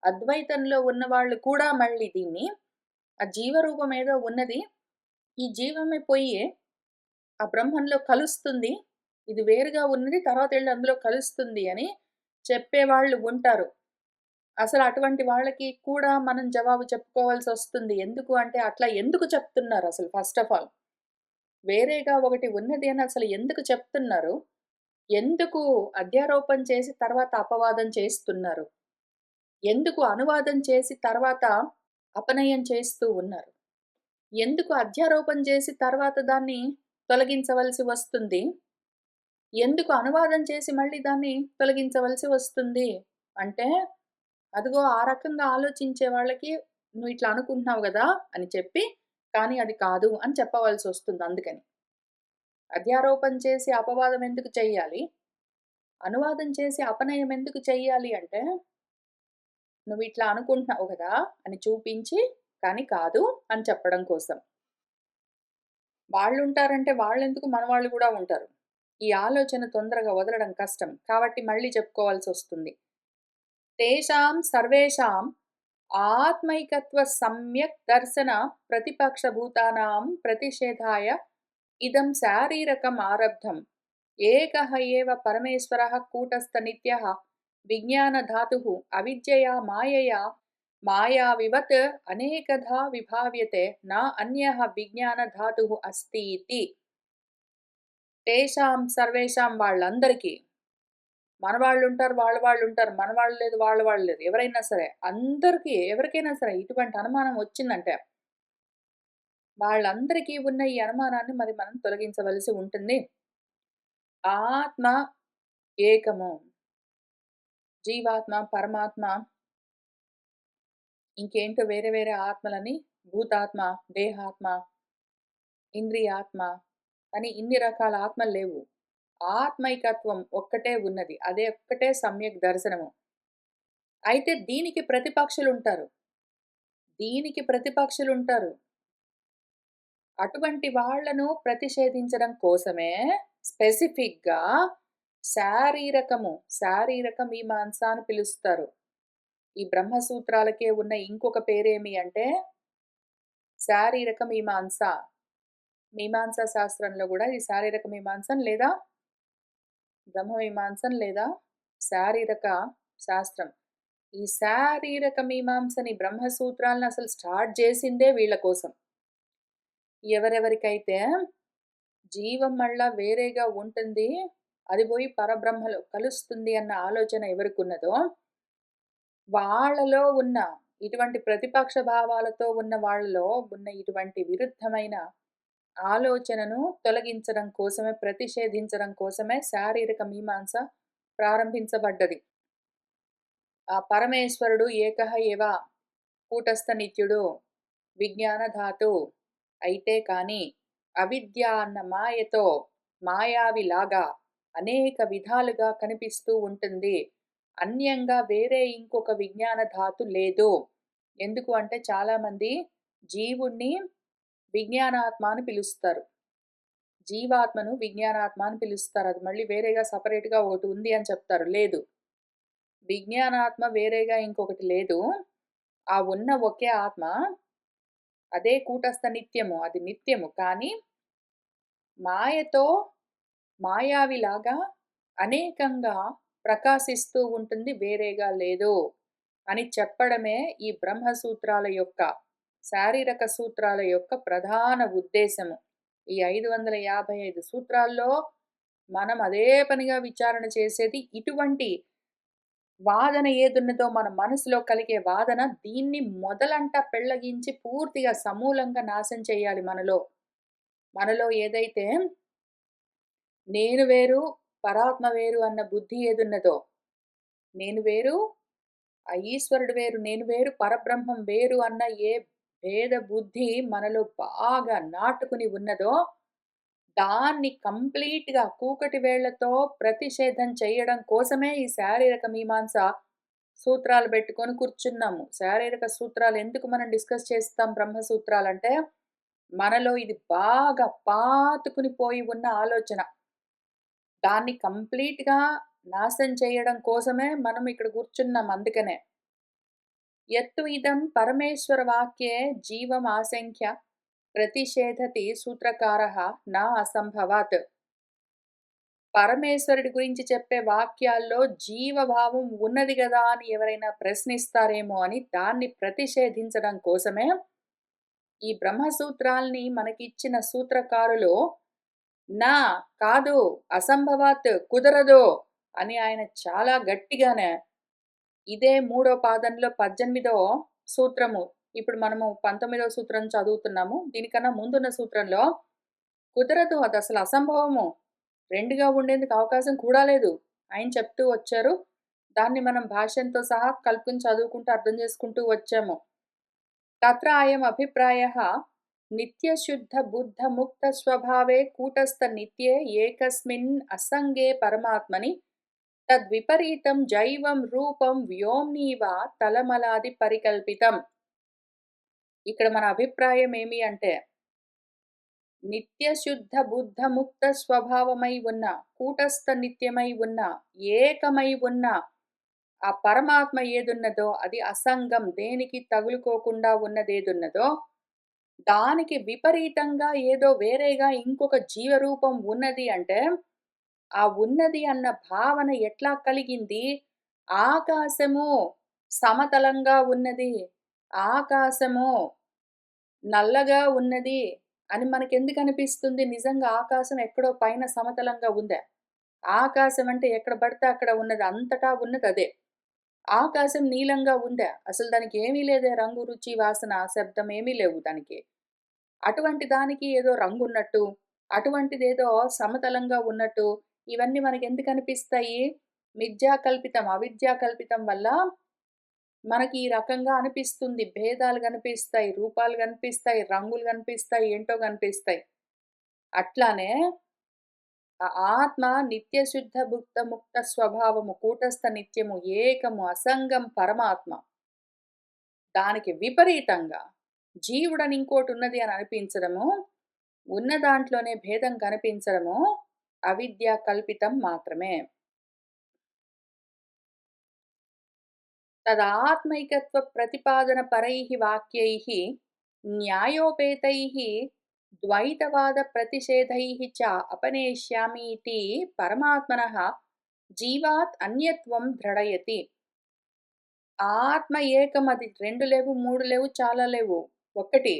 అద్వైతంలో ఉన్నవాళ్ళు కూడా మళ్ళీ దీన్ని ఆ జీవరూపం ఏదో ఉన్నది. ఈ జీవమే పోయి ఆ బ్రహ్మంలో కలుస్తుంది. ఇది వేరుగా ఉన్నది. తర్వాతెళ్లి అందులో కలుస్తుంది అని చెప్పేవాళ్ళు ఉంటారు. అసలు అటువంటి వాళ్ళకి కూడా మనం జవాబు చెప్పుకోవాల్సొస్తుంది. ఎందుకు అంటే అట్లా ఎందుకు చెప్తున్నారసలు ఫస్ట్ ఆఫ్ ఆల్? వేరేగా ఒకటి ఉన్నది అని అసలు ఎందుకు చెప్తున్నారు? ఎందుకు అధ్యారోపణ చేసి తర్వాత అపవాదం చేస్తున్నారు? ఎందుకు అనువాదం చేసి తర్వాత అపనయం చేస్తూ ఉన్నారు? ఎందుకు అధ్యారోపణ చేసి తర్వాత దాన్ని తొలగించవలసి వస్తుంది? ఎందుకు అనువాదం చేసి మళ్ళీ దాన్ని తొలగించవలసి వస్తుంది? అంటే, అదిగో ఆ రకంగా ఆలోచించే వాళ్ళకి "నువ్విట్లా అనుకుంటున్నావు గదా!" అని చెప్పి, కానీ అది కాదు అని చెప్పవలసొస్తుంది అందుకని. అధ్యారోపణ చేసి అపవాదం ఎందుకు చెయ్యాలి? అనువాదం చేసి అపనయం ఎందుకు చెయ్యాలి అంటే, "నువ్విట్లా అనుకుంటున్నావు గదా!" అని చూపించి, కానీ కాదు అని చెప్పడం కోసం. వాళ్ళుంటారంటే వాళ్ళెందుకు మనవాళ్ళు గూడా ఉంటారు. ఈ ఆలోచన తొందరగా వదలడం కష్టం. కాబట్టి మళ్ళీ చెప్పుకోవాల్సొస్తుంది. తేషాం సర్వేషాం ఆత్మైకత్వ సమ్యక్ దర్శన ప్రతిపక్షభూతానాం ప్రతిషేధాయ ఇదం శారీరకం ఆరబ్ధం. ఏకః ఏవ పరమేశ్వరః కూటస్థ నిత్యః విజ్ఞానధాతుః అవిద్యయా మాయయా మాయావివత్ అనేకధా విభావ్యతే న అన్యః విజ్ఞానధాతుః అస్తి ఇతి. తేషాం సర్వేషాం వాళ్ళందరికీ మనవాళ్ళుంటారు, వాళ్ళుంటారు. మనవాళ్ళు లేదు, వాళ్ళు లేదు. ఎవరైనా సరే అందరికీ ఎవరికైనా సరే ఇటువంటి అనుమానం వచ్చిందంటే వాళ్ళందరికీ ఉన్న ఈ అనుమానాన్ని మరి మనం తొలగించవలసి ఉంటుంది. ఆత్మ ఏకము. జీవాత్మ, పరమాత్మ ఇంకేంటో వేరే వేరే ఆత్మలని భూతాత్మ, దేహాత్మ, ఇంద్రియాత్మ అని ఇన్ని రకాల ఆత్మలు లేవు. ఆత్మైకత్వం ఒక్కటే ఉన్నది. అదే ఒక్కటే సమ్యక్ దర్శనము. అయితే దీనికి ప్రతిపక్షులుంటారు. దీనికి ప్రతిపక్షులుంటారు. అటువంటి వాళ్ళను ప్రతిషేధించడం కోసమే స్పెసిఫిక్‌గా శారీరక మీమాంస అని పిలుస్తారు. ఈ బ్రహ్మసూత్రాలకే ఉన్న ఇంకొక పేరేమి అంటే శారీరక మీమాంస. మీమాంసా శాస్త్రంలో గూడా ఈ శారీరక మీమాంసను లేదా బ్రహ్మ మీమాంసను లేదా శారీరక శాస్త్రం. ఈ శారీరక మీమాంసని బ్రహ్మసూత్రాలను అసలు స్టార్ట్ జేసిందే వీళ్ళ కోసం. ఎవరెవరికైతే జీవం మళ్ళా వేరేగా ఉంటుంది, అది పోయి పరబ్రహ్మలో కలుస్తుంది అన్న ఆలోచన ఎవరికున్నదో, వాళ్ళలో ఉన్న ఇటువంటి ప్రతిపక్ష భావాలతో ఉన్న వాళ్ళలో ఉన్న ఇటువంటి విరుద్ధమైన ఆలోచనను తొలగించడం కోసమే, ప్రతిషేధించడం కోసమే శారీరక మీమాంస ప్రారంభించబడ్డది. ఆ పరమేశ్వరుడు ఏకః ఏవ కూటస్థ నిత్యుడు, విజ్ఞాన ధాతు అయితే కాని అవిద్య అన్న మాయతో మాయావిలాగా అనేక విధాలుగా కనిపిస్తూ ఉంటుంది. అన్యంగా వేరే ఇంకొక విజ్ఞాన ధాతు లేదు. ఎందుకు అంటే చాలామంది జీవుణ్ణి విజ్ఞానాత్మ అని పిలుస్తారు. జీవాత్మను విజ్ఞానాత్మ అని పిలుస్తారు. అది మళ్ళీ వేరేగా సెపరేట్‌గా ఒకటి ఉంది అని చెప్తారు. లేదు. విజ్ఞానాత్మ వేరేగా ఇంకొకటి లేదు. ఆ ఉన్న ఒకే ఆత్మ. అదే కూటస్థ నిత్యము. అది నిత్యము. కానీ మాయతో మాయావిలాగా అనేకంగా ప్రకాశిస్తూ ఉంటుంది. వేరేగా లేదు అని చెప్పడమే ఈ బ్రహ్మసూత్రాల యొక్క శారీరక సూత్రాల యొక్క ప్రధాన ఉద్దేశము. ఈ 555 సూత్రాల్లో మనం అదే పనిగా విచారణ చేసేది ఇటువంటి వాదన ఏదున్నదో మన మనసులో కలిగే వాదన దీన్ని మొదలంట పెళ్లగించి పూర్తిగా సమూలంగా నాశనం చేయాలి మనలో. మనలో ఏదైతే నేను వేరు, పరాత్మ వేరు అన్న బుద్ధి ఏదున్నదో, నేను వేరు, ఆ ఈశ్వరుడు వేరు, నేను వేరు, పరబ్రహ్మం వేరు అన్న ఏ భేద బుద్ధి మనలో బాగా నాటుకుని ఉన్నదో, దాన్ని కంప్లీట్‌గా కూకటి వేళ్ళతో ప్రతిషేధం చేయడం కోసమే ఈ శారీరక మీమాంస సూత్రాలు పెట్టుకొని కూర్చున్నాము. శారీరక సూత్రాలు ఎందుకు మనం డిస్కస్ చేస్తాం బ్రహ్మసూత్రాలంటే, మనలో ఇది బాగా పాతుకుని పోయి ఉన్న ఆలోచన. దాన్ని కంప్లీట్‌గా నాశనం చేయడం కోసమే మనం ఇక్కడ కూర్చున్నాం అందుకనే. యత్తు ఇదం పరమేశ్వర వాక్యే జీవమాశంఖ్య ప్రతిషేధతి సూత్రకారః న అసంభవాత్. పరమేశ్వరుడి గురించి చెప్పే వాక్యాల్లో జీవభావం ఉన్నది గదా అని ఎవరైనా ప్రశ్నిస్తారేమో అని దాన్ని ప్రతిషేధించడం కోసమే ఈ బ్రహ్మసూత్రాల్ని మనకిచ్చిన సూత్రకారులు నా కాదు, అసంభవాత్ కుదరదు అని ఆయన చాలా గట్టిగానే ఇదే మూడో పాదంలో 18వ సూత్రము. ఇప్పుడు మనము 19వ సూత్రం చదువుతున్నాము. దీనికన్నా ముందున్న సూత్రంలో కుదరదు, అదసలు అసంభవము. 2గా ఉండేందుకు అవకాశం కూడా లేదు. ఆయన చెప్తూ వచ్చారు. దాన్ని మనం భాష్యంతో సహా కలుపుకొని చదువుకుంటూ అర్థం చేసుకుంటూ వచ్చాము. తత్ర అయం అభిప్రాయః నిత్యశుద్ధ బుద్ధ ముక్త స్వభావే కూటస్థ నిత్యే ఏకస్మిన్ అసంగే పరమాత్మని తద్విపరీతం జైవం రూపం వ్యోమ్నీవ తలమలాది పరికల్పితం. ఇక్కడ మన అభిప్రాయం ఏమి అంటే, నిత్యశుద్ధ బుద్ధ ముక్త స్వభావమై ఉన్న, కూటస్థ నిత్యమై ఉన్న, ఏకమై ఉన్న ఆ పరమాత్మ ఏదున్నదో అది అసంగం, దేనికి తగులుకోకుండా ఉన్నదేదున్నదో దానికి విపరీతంగా ఏదో వేరేగా ఇంకొక జీవరూపం ఉన్నది అంటే, ఆ ఉన్నది అన్న భావన ఎట్లా కలిగింది? ఆకాశము సమతలంగా ఉన్నది. ఆకాశము నల్లగా ఉన్నది అని మనకెందుకనిపిస్తుంది? నిజంగా ఆకాశం ఎక్కడో పైన సమతలంగా ఉందా? ఆకాశం అంటే ఎక్కడ పడితే అక్కడ ఉన్నది. అంతటా ఉన్నదదే. ఆకాశం నీలంగా ఉందా? అసలు దానికి ఏమీ లేదే రంగు, రుచి, వాసన, శబ్దం ఏమీ లేవు దానికి. అటువంటి దానికి ఏదో రంగున్నట్టు, అటువంటిదేదో సమతలంగా ఉన్నట్టు, ఇవన్నీ మనకెందుకనిపిస్తాయి? మిథ్యా కల్పితం, అవిద్యా కల్పితం వల్ల మనకి ఈ రకంగా అనిపిస్తుంది. భేదాలు గనిపిస్తాయి, రూపాలు గనిపిస్తాయి, రంగులు గనిపిస్తాయి, ఏంటో గనిపిస్తాయి. అట్లానే ఆ ఆత్మ నిత్యశుద్ధ భుక్త ముక్త స్వభావము, కూటస్థ నిత్యము, ఏకము, అసంగం పరమాత్మ. దానికి విపరీతంగా జీవుడని ఇంకోటున్నది అని అనిపించడము, ఉన్న దాంట్లోనే భేదం కనిపించడము అవిద్యా కల్పితం మాత్రమే. తదాత్మైకత్వ ప్రతిపాదన పరైః వాక్యైః న్యాయోపేతైః ద్వైతవాద ప్రతిషేధైః చ అపనేష్యామి ఇతి పరమాత్మనః జీవాత్ అన్యత్వం దృఢయతి. ఆత్మ ఏకం, అది 2 లేవు, 3 లేవు, చాలా లేవు. ఒక్కటి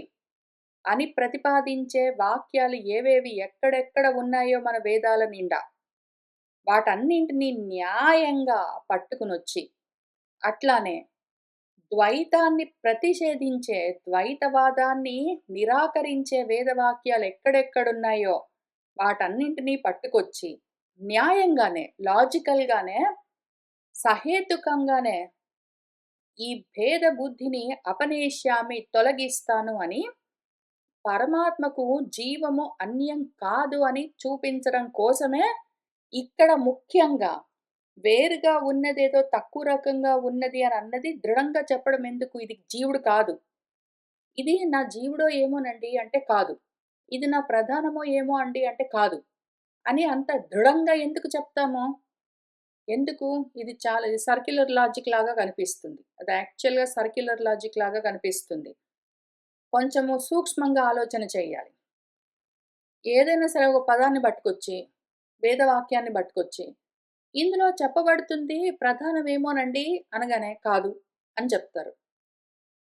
అని ప్రతిపాదించే వాక్యాలు ఏవేవి ఎక్కడెక్కడ ఉన్నాయో మన వేదాల నిండా వాటన్నింటినీ న్యాయంగా పట్టుకునొచ్చి, అట్లానే ద్వైతాన్ని ప్రతిషేధించే, ద్వైతవాదాన్ని నిరాకరించే వేదవాక్యాలు ఎక్కడెక్కడున్నాయో వాటన్నింటినీ పట్టుకొచ్చి న్యాయంగానే, లాజికల్‌గానే, సహేతుకంగానే ఈ భేద బుద్ధిని అపనేష్యామి తొలగిస్తాను అని పరమాత్మకు జీవము అన్యం కాదు అని చూపించడం కోసమే ఇక్కడ ముఖ్యంగా వేరుగా ఉన్నదేదో తక్కువ రకంగా ఉన్నది అని అన్నది దృఢంగా చెప్పడం ఎందుకు? ఇది జీవుడు కాదు. ఇది నా జీవుడో ఏమోనండి అంటే కాదు. ఇది నా ప్రధానమో ఏమో అండి అంటే కాదు. అని అంత దృఢంగా ఎందుకు చెప్తాము? ఎందుకు? ఇది సర్క్యులర్ లాజిక్ లాగా కనిపిస్తుంది. అది యాక్చువల్‌గా సర్క్యులర్ లాజిక్ లాగా కనిపిస్తుంది. కొంచెము సూక్ష్మంగా ఆలోచన చేయాలి. ఏదైనా సరే ఒక పదాన్ని పట్టుకొచ్చి, వేదవాక్యాన్ని పట్టుకొచ్చి, ఇందులో చెప్పబడుతుంది ప్రధానమేమోనండి అనగానే కాదు అని చెప్తారు.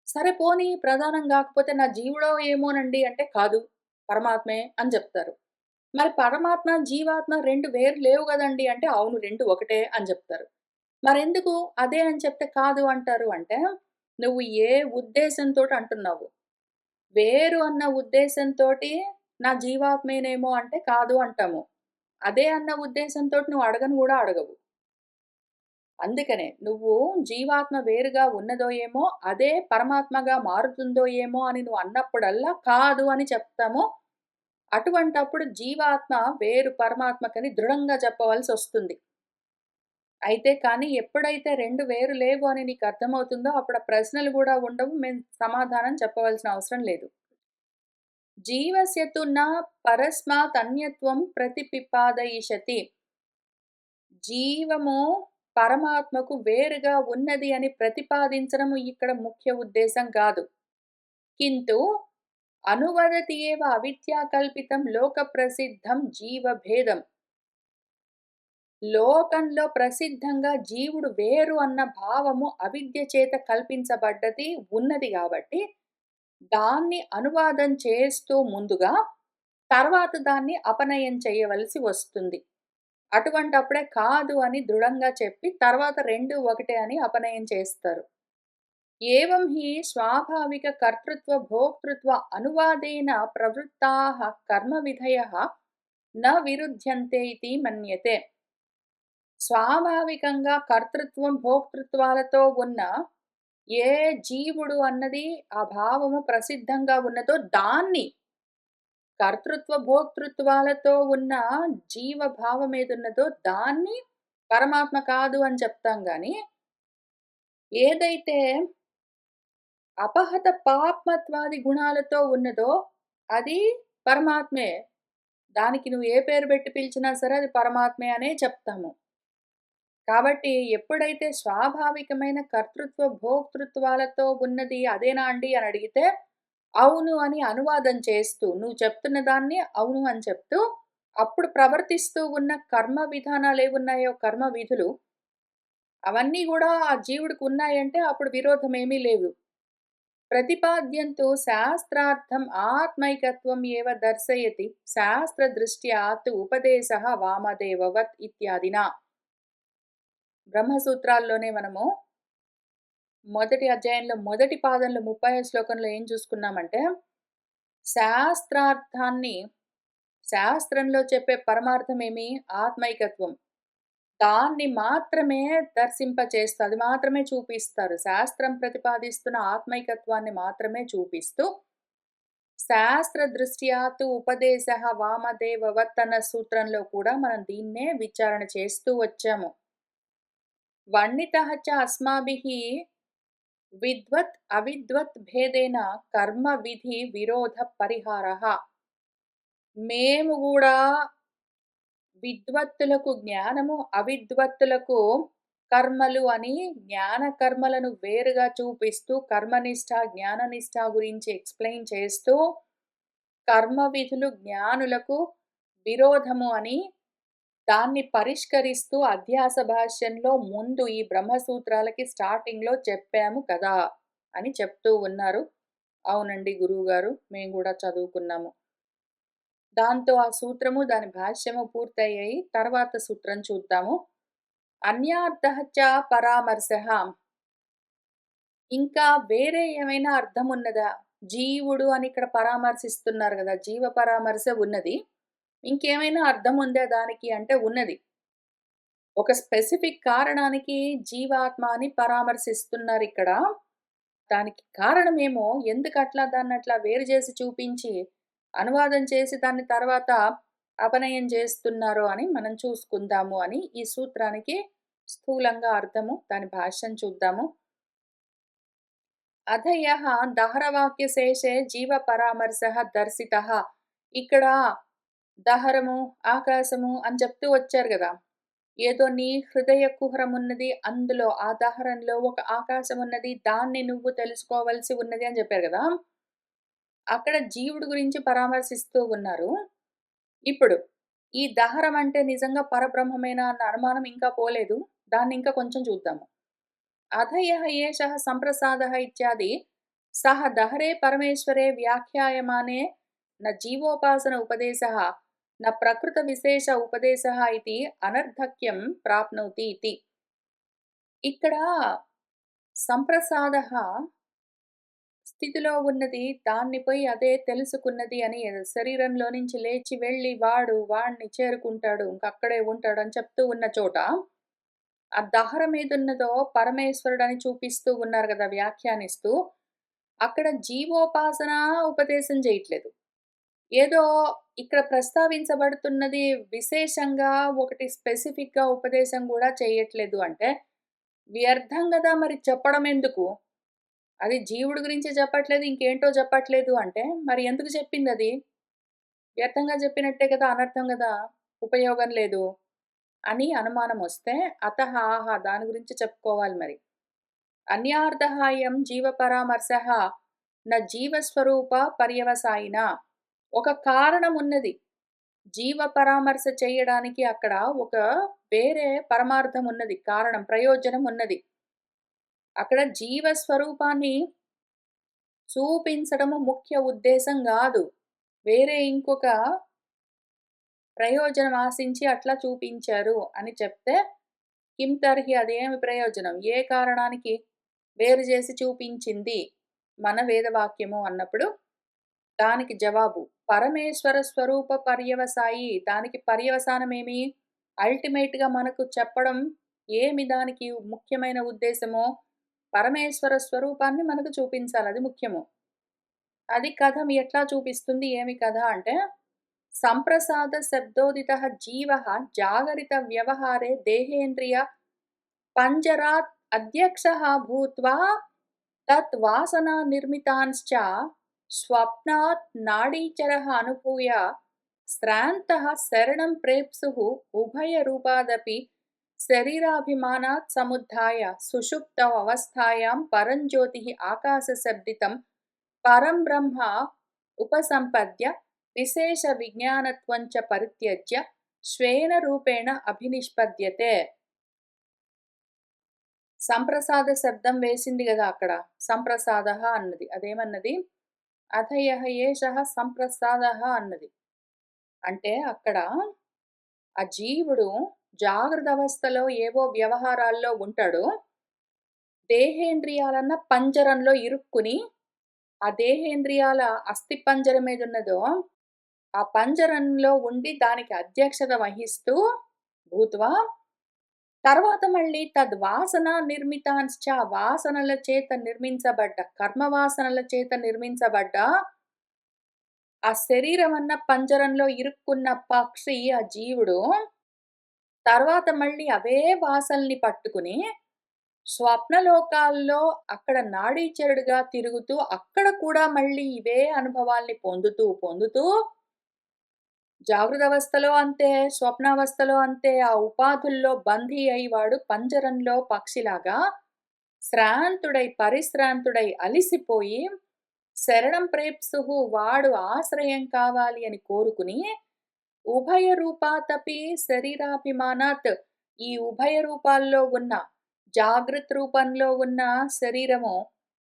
సరే పోనీ ప్రధానం గాకపోతే నా జీవుడో ఏమోనండి అంటే కాదు, పరమాత్మే అని జెప్తారు. మరి పరమాత్మ, జీవాత్మ 2 వేరు లేవు గదండీ అంటే అవును 2 ఒకటే అని జెప్తారు. మరెందుకు అదే అని చెప్తే కాదు అంటారు అంటే, నువ్వు ఏ ఉద్దేశంతోటి అంటున్నావు? వేరు అన్న ఉద్దేశంతోటి నా జీవాత్మేనేమో అంటే కాదు అంటాము. అదే అన్న ఉద్దేశంతోటి నువ్వు అడగను గూడా అడగవు. అందుకనే నువ్వు జీవాత్మ వేరుగా ఉన్నదో ఏమో, అదే పరమాత్మగా మారుతుందో ఏమో అని నువ్వు అన్నప్పుడల్లా కాదు అని చెప్తాము. అటువంటప్పుడు జీవాత్మ వేరు పరమాత్మకని దృఢంగా చెప్పవలసొస్తుంది. అయితే కానీ ఎప్పుడైతే 2 వేరు లేవు అని నీకు అర్థమవుతుందో అప్పుడు ఆ ప్రశ్నలు గూడా ఉండవు. మేము సమాధానం చెప్పవలసిన అవసరం లేదు. జీవస్య తు న పరస్మాత్ అన్యత్వం ప్రతిపిపాదయిషతి. జీవము పరమాత్మకు వేరుగా ఉన్నది అని ప్రతిపాదించడము ఇక్కడ ముఖ్య ఉద్దేశం గాదు. కింతు అనువదతి ఏవ అవిద్యా కల్పితం లోక ప్రసిద్ధం జీవభేదం. లోకంలో ప్రసిద్ధంగా జీవుడు వేరు అన్న భావము అవిద్య చేత కల్పించబడ్డది ఉన్నది గాబట్టి, దాన్ని అనువాదం చేస్తూ ముందుగా, తర్వాత దాన్ని అపనయం చేయవలసి వస్తుంది. అటువంటప్పుడే కాదు అని దృఢంగా చెప్పి, తర్వాత 2 ఒకటే అని అపనయం చేస్తారు. ఏవం హి స్వాభావిక కర్తృత్వ భోక్తృత్వ అనువాదేన ప్రవృత్తాః కర్మవిధయః న విరుధ్యంతే ఇతి మన్యతే. స్వాభావికంగా కర్తృత్వం, భోక్తృత్వాలతో ఉన్న ఏ జీవుడు అన్నది ఆ భావము ప్రసిద్ధంగా ఉన్నదో దాన్ని కర్తృత్వ, భోక్తృత్వాలతో ఉన్న జీవ భావం ఏదున్నదో దాన్ని పరమాత్మ కాదు అని చెప్తాం గానీ, ఏదైతే అపహత పాప్మత్వాది గుణాలతో ఉన్నదో అది పరమాత్మే. దానికి నువ్వు ఏ పేరు పెట్టి పిలిచినా సరే అది పరమాత్మే అనే చెప్తాము. కాబట్టి ఎప్పుడైతే స్వాభావికమైన కర్తృత్వ, భోక్తృత్వాలతో ఉన్నది అదేనా అండి అని అడిగితే, అవును అని అనువాదం చేస్తూ, నువ్వు చెప్తున్న దాన్ని అవును అని చెప్తూ, అప్పుడు ప్రవర్తిస్తూ ఉన్న కర్మ విధానాలేవున్నాయో కర్మ విధులు, అవన్నీ గూడా ఆ జీవుడికి ఉన్నాయంటే అప్పుడు విరోధమేమీ లేవు. ప్రతిపాద్యంతు శాస్త్రార్థం ఆత్మైకత్వం ఏవ దర్శయతి శాస్త్రదృష్ట్యా తు ఉపదేశః వామదేవవత్ ఇత్యాదినా. బ్రహ్మసూత్రాల్లోనే మనము మొదటి అధ్యాయంలో మొదటి పాదంలో 30వ శ్లోకంలో ఏం చూసుకున్నామంటే, శాస్త్రార్థాన్ని శాస్త్రంలో చెప్పే పరమార్థమేమి? ఆత్మైకత్వం. దాన్ని మాత్రమే దర్శింపచేస్తూ, అది మాత్రమే చూపిస్తారు. శాస్త్రం ప్రతిపాదిస్తున్న ఆత్మైకత్వాన్ని మాత్రమే చూపిస్తూ, శాస్త్ర దృష్ట్యా తు ఉపదేశః వామదేవవత్ అన్న సూత్రంలో కూడా మనం దీన్నే విచారణ చేస్తూ వచ్చాము. వర్ణితః చ అస్మాభిః విద్వత్ అవిద్వత్ భేదేన కర్మ విధి విరోధ పరిహారః. మేము గూడా విద్వత్తులకు జ్ఞానము, అవిద్వత్తులకు కర్మలు అని జ్ఞాన కర్మలను వేరుగా చూపిస్తూ, కర్మనిష్ట, జ్ఞాననిష్ట గురించి ఎక్స్‌ప్లెయిన్ చేస్తూ, కర్మ విధులు జ్ఞానులకు విరోధము అని దాన్ని పరిష్కరిస్తూ అధ్యాస భాష్యంలో ముందు ఈ బ్రహ్మసూత్రాలకి స్టార్టింగ్‌లో చెప్పాము కదా! అని చెప్తూ ఉన్నారు. అవునండి గురువుగారు. మేము గూడా చదువుకున్నాము. దాంతో ఆ సూత్రము, దాని భాష్యము పూర్తయ్యాయి. తర్వాత సూత్రం చూద్దాము. అన్యార్థః చ పరామర్శః. ఇంకా వేరే ఏమైనా అర్థం ఉన్నదా? జీవుడు అని ఇక్కడ పరామర్శిస్తున్నారు గదా! జీవ పరామర్శ ఉన్నది. ఇంకేమైనా అర్థం ఉందా దానికి అంటే ఉన్నది. ఒక స్పెసిఫిక్ కారణానికి జీవాత్మ అని పరామర్శిస్తున్నారిక్కడ. దానికి కారణమేమో ఎందుకట్లా దాన్నట్లా వేరు జేసి చూపించి, అనువాదం చేసి దాన్ని తర్వాత అపనయం చేస్తున్నారో అని మనం చూసుకుందాము అని ఈ సూత్రానికి స్థూలంగా అర్థము, దాని భాష్యం చూద్దాము. అథ యః దహరవాక్యశేషే జీవ పరామర్శః దర్శితః. ఇక్కడ దహరము, ఆకాశము అని చెప్తూ వచ్చారు గదా! ఏదో నీ హృదయ కుహరమున్నది. అందులో ఆ దహరంలో ఒక ఆకాశం ఉన్నది. దాన్ని నువ్వు తెలుసుకోవలసి ఉన్నది అని చెప్పారు గదా! అక్కడ జీవుడి గురించి పరామర్శిస్తూ ఉన్నారు. ఇప్పుడు ఈ దహరం అంటే నిజంగా పరబ్రహ్మమేనా అన్న అనుమానం ఇంకా పోలేదు. దాన్ని ఇంకా కొంచెం చూద్దాము. అథ యః ఏషః సంప్రసాదః ఇత్యాది సహ దహరే పరమేశ్వరే వ్యాఖ్యాయమానే న జీవోపాసన ఉపదేశः న ప్రకృత విశేష ఉపదేశः ఇతి అనర్థక్యం ప్రాప్నోతి ఇతి. ఇక్కడ సంప్రసాదః స్థితిలో ఉన్నది, దాన్ని పోయి అదే తెలుసుకున్నది అని శరీరంలో నుంచి లేచి వెళ్ళి వాడిని చేరుకుంటాడు, ఇంకక్కడే ఉంటాడు అని చెప్తూ ఉన్న చోట, ఆ దహరం ఏదున్నదో పరమేశ్వరుడని చూపిస్తూ ఉన్నారు గదా! వ్యాఖ్యానిస్తూ. అక్కడ జీవోపాసన ఉపదేశం చేయట్లేదు. ఏదో ఇక్కడ ప్రస్తావించబడుతున్నది విశేషంగా ఒకటి స్పెసిఫిక్‌గా ఉపదేశం గూడా చేయట్లేదు అంటే, వ్యర్థం గదా! మరి చెప్పడం ఎందుకు? అది జీవుడి గురించి చెప్పట్లేదు, ఇంకేంటో చెప్పట్లేదు అంటే, మరి ఎందుకు చెప్పిందది? వ్యర్థంగా చెప్పినట్టే కదా! అనర్థం గదా! ఉపయోగం లేదు అని అనుమానమొస్తే, అతహ ఆహా! దాని గురించి చెప్పుకోవాలి మరి. అన్యార్థః అయం జీవపరామర్శః న జీవస్వరూప పర్యవసాయిన. ఒక కారణమున్నది. జీవ పరామర్శ చేయడానికి అక్కడ ఒక వేరే పరమార్థం ఉన్నది. కారణం, ప్రయోజనం ఉన్నది. అక్కడ జీవ స్వరూపాన్ని చూపించడము ముఖ్య ఉద్దేశం గాదు. వేరే ఇంకొక ప్రయోజనం ఆశించి అట్లా చూపించారు అని చెప్తే, కిం తర్హి అదేమి ప్రయోజనం? ఏ కారణానికి వేరు జేసి చూపించింది మన వేదవాక్యము అన్నప్పుడు, దానికి జవాబు పరమేశ్వర స్వరూప పర్యవసాయి. దానికి పర్యవసానమేమి? అల్టిమేట్‌గా మనకు చెప్పడం ఏమి దానికి ముఖ్యమైన ఉద్దేశము? పరమేశ్వర స్వరూపాన్ని మనకు చూపించాలి. అది ముఖ్యము. అది కథ ఎట్లా చూపిస్తుంది? ఏమి కథ అంటే, సంప్రసాద శబ్దోదితః జీవః జాగరిత వ్యవహారే దేహేంద్రియ పంజరాత్ అధ్యక్షः భూత్వా తత్ వాసనా నిర్మితాంశ్చ స్వప్నాత్ నాడీచరः అనుభూయ శ్రాంతః శరణం ప్రేప్సుః ఉభయరూపాదపి శరీరాభిమానాత్ సముద్ధాయ సుషుప్తౌ అవస్థాయాం పరం జ్యోతిః ఆకాశశబ్దితం పరం బ్రహ్మ ఉపసంపద్య విశేష విజ్ఞానత్వం చ పరిత్యజ్య స్వేన రూపేణ అభినిష్పద్యతే. సంప్రసాద శబ్దం వేసింది గదా అక్కడ. సంప్రసాదః అన్నది. అదేమన్నది? అథ యః ఏషః సంప్రసాదః అన్నది. అంటే అక్కడ ఆ జీవుడు జాగ్రత్త అవస్థలో ఏవో వ్యవహారాల్లో ఉంటాడు. దేహేంద్రియాలన్న పంజరంలో ఇరుక్కుని, ఆ దేహేంద్రియాల అస్థిపంజరం ఏదున్నదో, ఆ పంజరంలో ఉండి దానికి అధ్యక్షత వహిస్తూ భూత్వా తర్వాత మళ్ళీ తద్వాసన నిర్మితాంశ్చ వాసనల చేత నిర్మించబడ్డ, కర్మ వాసనల చేత నిర్మించబడ్డ ఆ శరీరమన్న పంజరంలో ఇరుక్కున్న పక్షి, ఆ జీవుడు తర్వాత మళ్ళీ అవే వాసనల్ని పట్టుకుని స్వప్నలోకాల్లో అక్కడ నాడీచరుడుగా తిరుగుతూ, అక్కడ కూడా మళ్ళీ ఇవే అనుభవాల్ని పొందుతూ జాగృతావస్థలో అంతే, స్వప్నావస్థలో అంతే. ఆ ఉపాధుల్లో బందీ అయి వాడు పంజరంలో పక్షిలాగా శ్రాంతుడై, పరిశ్రాంతుడై అలిసిపోయి, శరణం ప్రేప్సుః వాడు ఆశ్రయం కావాలి అని కోరుకుని, ఉభయ రూపాతపి శరీరాభిమానాత్ ఈ ఉభయ రూపాల్లో ఉన్న జాగృత్ రూపంలో ఉన్న శరీరము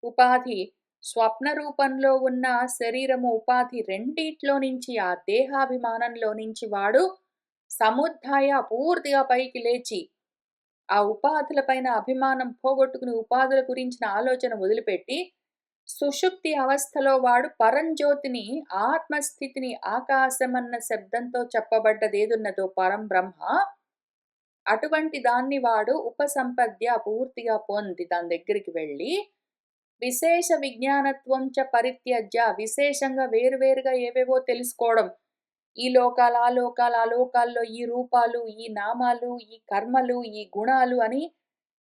ఉపాధి, స్వప్న రూపంలో ఉన్న శరీరము ఉపాధి రెండిట్లో నుంచి ఆ దేహాభిమానంలో నుంచి వాడు సముద్ధాయ పూర్తిగా పైకి లేచి ఆ ఉపాధుల పైన అభిమానం పోగొట్టుకుని ఉపాధుల గురించిన ఆలోచన వదిలిపెట్టి సుషుప్తి అవస్థలో వాడు పరంజ్యోతిని ఆత్మస్థితిని ఆకాశమన్న శబ్దంతో చెప్పబడ్డదేదున్నదో పరం బ్రహ్మ అటువంటి దాన్ని వాడు ఉపసంపద్య పూర్తిగా పొంది దాని దగ్గరికి వెళ్ళి విశేష విజ్ఞానత్వం చ పరిత్యజ్య విశేషంగా వేరువేరుగా ఏవేవో తెలుసుకోవడం. ఈ లోకాలు, ఆ లోకాలు, ఆ లోకాల్లో ఈ రూపాలు, ఈ నామాలు, ఈ కర్మలు, ఈ గుణాలు అని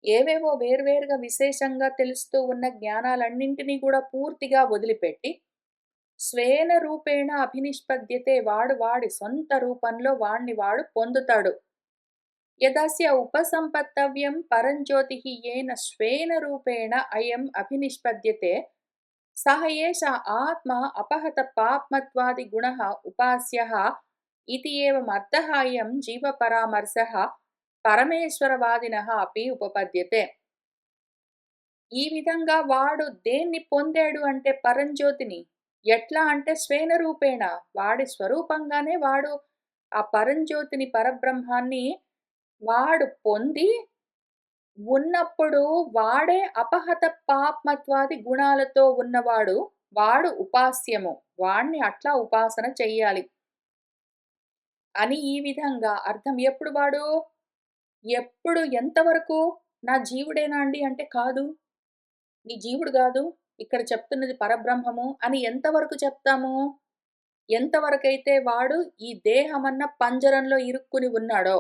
ఏవేవో వేర్వేరుగా విశేషంగా తెలుస్తూ ఉన్న జ్ఞానాలన్నింటినీ కూడా పూర్తిగా వదిలిపెట్టి, స్వేన రూపేణ అభినిష్పద్యతే వాడు వాడి సొంత రూపంలో వాడిని వాడు పొందుతాడు. యదస్య ఉపసంపత్తవ్యం పరంజ్యోతిః येन స్వేన రూపేణ అయం అభినిష్పద్యతే సహ ఏష ఆత్మ అపహత పాప్మత్వాది గుణః ఉపాస్యః ఇతి ఏవమర్థః అయం జీవపరామర్శః పరమేశ్వరవాదినః అపి ఉపపద్యతే. ఈ విధంగా వాడు దేన్ని పొందాడు అంటే పరంజ్యోతిని. ఎట్లా అంటే స్వేన రూపేణ వాడి స్వరూపంగానే వాడు ఆ పరంజ్యోతిని పరబ్రహ్మాన్ని వాడు పొంది ఉన్నప్పుడు వాడే అపహత పాప్మత్వాది గుణాలతో ఉన్నవాడు. వాడు ఉపాస్యము. వాణ్ణి అట్లా ఉపాసన చెయ్యాలి. అని ఈ విధంగా అర్థం. ఎప్పుడు వాడు? ఎప్పుడు ఎంతవరకు? నా జీవుడేనా అండి అంటే కాదు. నీ జీవుడు గాదు. ఇక్కడ చెప్తున్నది పరబ్రహ్మము అని ఎంతవరకు చెప్తాము? ఎంతవరకైతే వాడు ఈ దేహమన్న పంజరంలో ఇరుక్కుని ఉన్నాడో,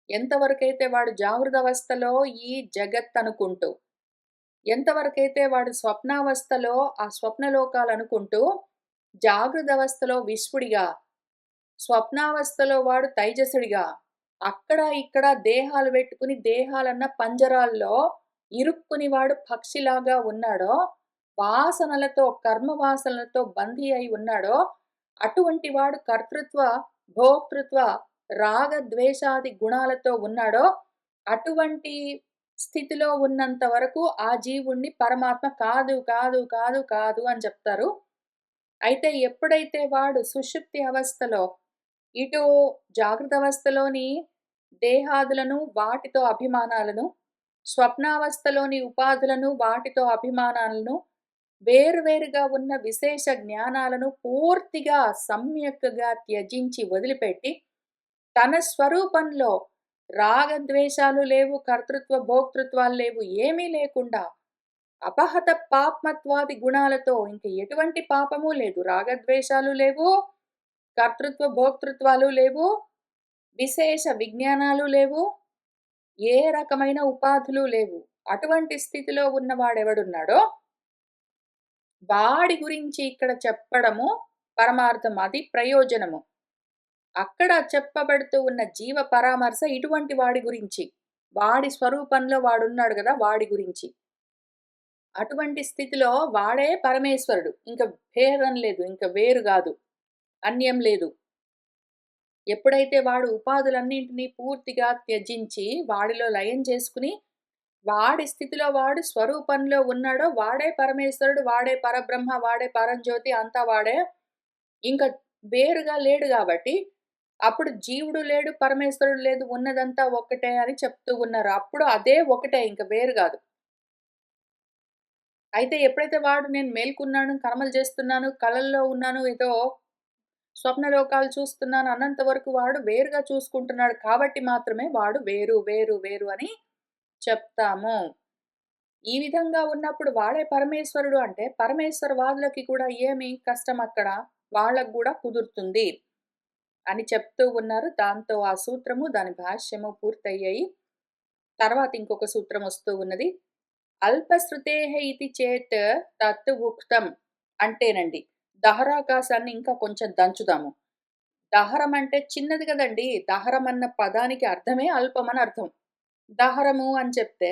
ఎంతవరకైతే వాడు జాగృతావస్థలో ఈ జగత్తనుకుంటూ, ఎంతవరకైతే వాడు స్వప్నావస్థలో ఆ స్వప్నలోకాలనుకుంటూ, జాగృతవస్థలో విశ్వుడిగా, స్వప్నావస్థలో వాడు తైజసుడిగా, అక్కడ ఇక్కడ దేహాలు పెట్టుకుని దేహాలన్న పంజరాల్లో ఇరుక్కుని వాడు పక్షిలాగా ఉన్నాడో, వాసనలతో, కర్మ వాసనలతో బందీ అయి ఉన్నాడో, అటువంటి వాడు కర్తృత్వ, భోక్తృత్వ, రాగ, ద్వేషాది గుణాలతో ఉన్నాడో, అటువంటి స్థితిలో ఉన్నంత వరకు ఆ జీవుణ్ణి పరమాత్మ కాదు, కాదు, కాదు, కాదు అని చెప్తారు. అయితే ఎప్పుడైతే వాడు సుషుప్తి అవస్థలో, ఇటు జాగృత అవస్థలోని దేహాదులను, వాటితో అభిమానాలను, స్వప్నావస్థలోని ఉపాధులను, వాటితో అభిమానాలను, వేరువేరుగా ఉన్న విశేష జ్ఞానాలను పూర్తిగా సమ్యక్‌గా త్యజించి వదిలిపెట్టి, తన స్వరూపంలో రాగద్వేషాలు లేవు, కర్తృత్వ, భోక్తృత్వాలు లేవు, ఏమీ లేకుండా అపహత పాప్మత్వాది గుణాలతో ఇంక ఎటువంటి పాపము లేదు. రాగద్వేషాలు లేవు, కర్తృత్వ, భోక్తృత్వాలు లేవు, విశేష విజ్ఞానాలు లేవు, ఏ రకమైన ఉపాధులు లేవు. అటువంటి స్థితిలో ఉన్నవాడెవడున్నాడో, వాడి గురించి ఇక్కడ చెప్పడము పరమార్థం. అది ప్రయోజనము. అక్కడ చెప్పబడుతూ ఉన్న జీవ పరామర్శ ఇటువంటి వాడి గురించి. వాడి స్వరూపంలో వాడున్నాడు గదా! వాడి గురించి. అటువంటి స్థితిలో వాడే పరమేశ్వరుడు. ఇంక భేదం లేదు. ఇంక వేరు గాదు. అన్యం లేదు. ఎప్పుడైతే వాడు ఉపాధులన్నింటినీ పూర్తిగా త్యజించి, వాడిలో లయం చేసుకుని, వాడి స్థితిలో వాడు స్వరూపంలో ఉన్నాడో, వాడే పరమేశ్వరుడు, వాడే పరబ్రహ్మ, వాడే పరంజ్యోతి అంతా వాడే. ఇంక వేరుగా లేడు గాబట్టి, అప్పుడు జీవుడు లేడు, పరమేశ్వరుడు లేదు, ఉన్నదంతా ఒక్కటే అని చెప్తూ ఉన్నారు. అప్పుడు అదే ఒకటే, ఇంక వేరు గాదు. అయితే ఎప్పుడైతే వాడు నేను మేల్కున్నాను, కర్మలు చేస్తున్నాను, కలల్లో ఉన్నాను, ఏదో స్వప్నలోకాలు చూస్తున్నాను అన్నంత వరకు వాడు వేరుగా చూసుకుంటున్నాడు కాబట్టి మాత్రమే వాడు వేరు, వేరు, వేరు అని చెప్తాము. ఈ విధంగా ఉన్నప్పుడు వాడే పరమేశ్వరుడు అంటే పరమేశ్వరవాదులకి కూడా ఏమి కష్టం అక్కడ? వాళ్ళకి గూడా కుదురుతుంది అని చెప్తూ ఉన్నారు. దాంతో ఆ సూత్రము, దాని భాష్యము పూర్తయ్యాయి. తర్వాత ఇంకొక సూత్రం వస్తూ ఉన్నది. అల్పశ్రుతేః ఇతి చేత్ తత్ ఉక్తం అంటేనండి. దహరాకాశాన్ని ఇంకా కొంచెం దంచుదాము. దహరం అంటే చిన్నది గదండీ! దహరం అన్న పదానికి అర్థమే అల్పం అని అర్థం. దహరము అని చెప్తే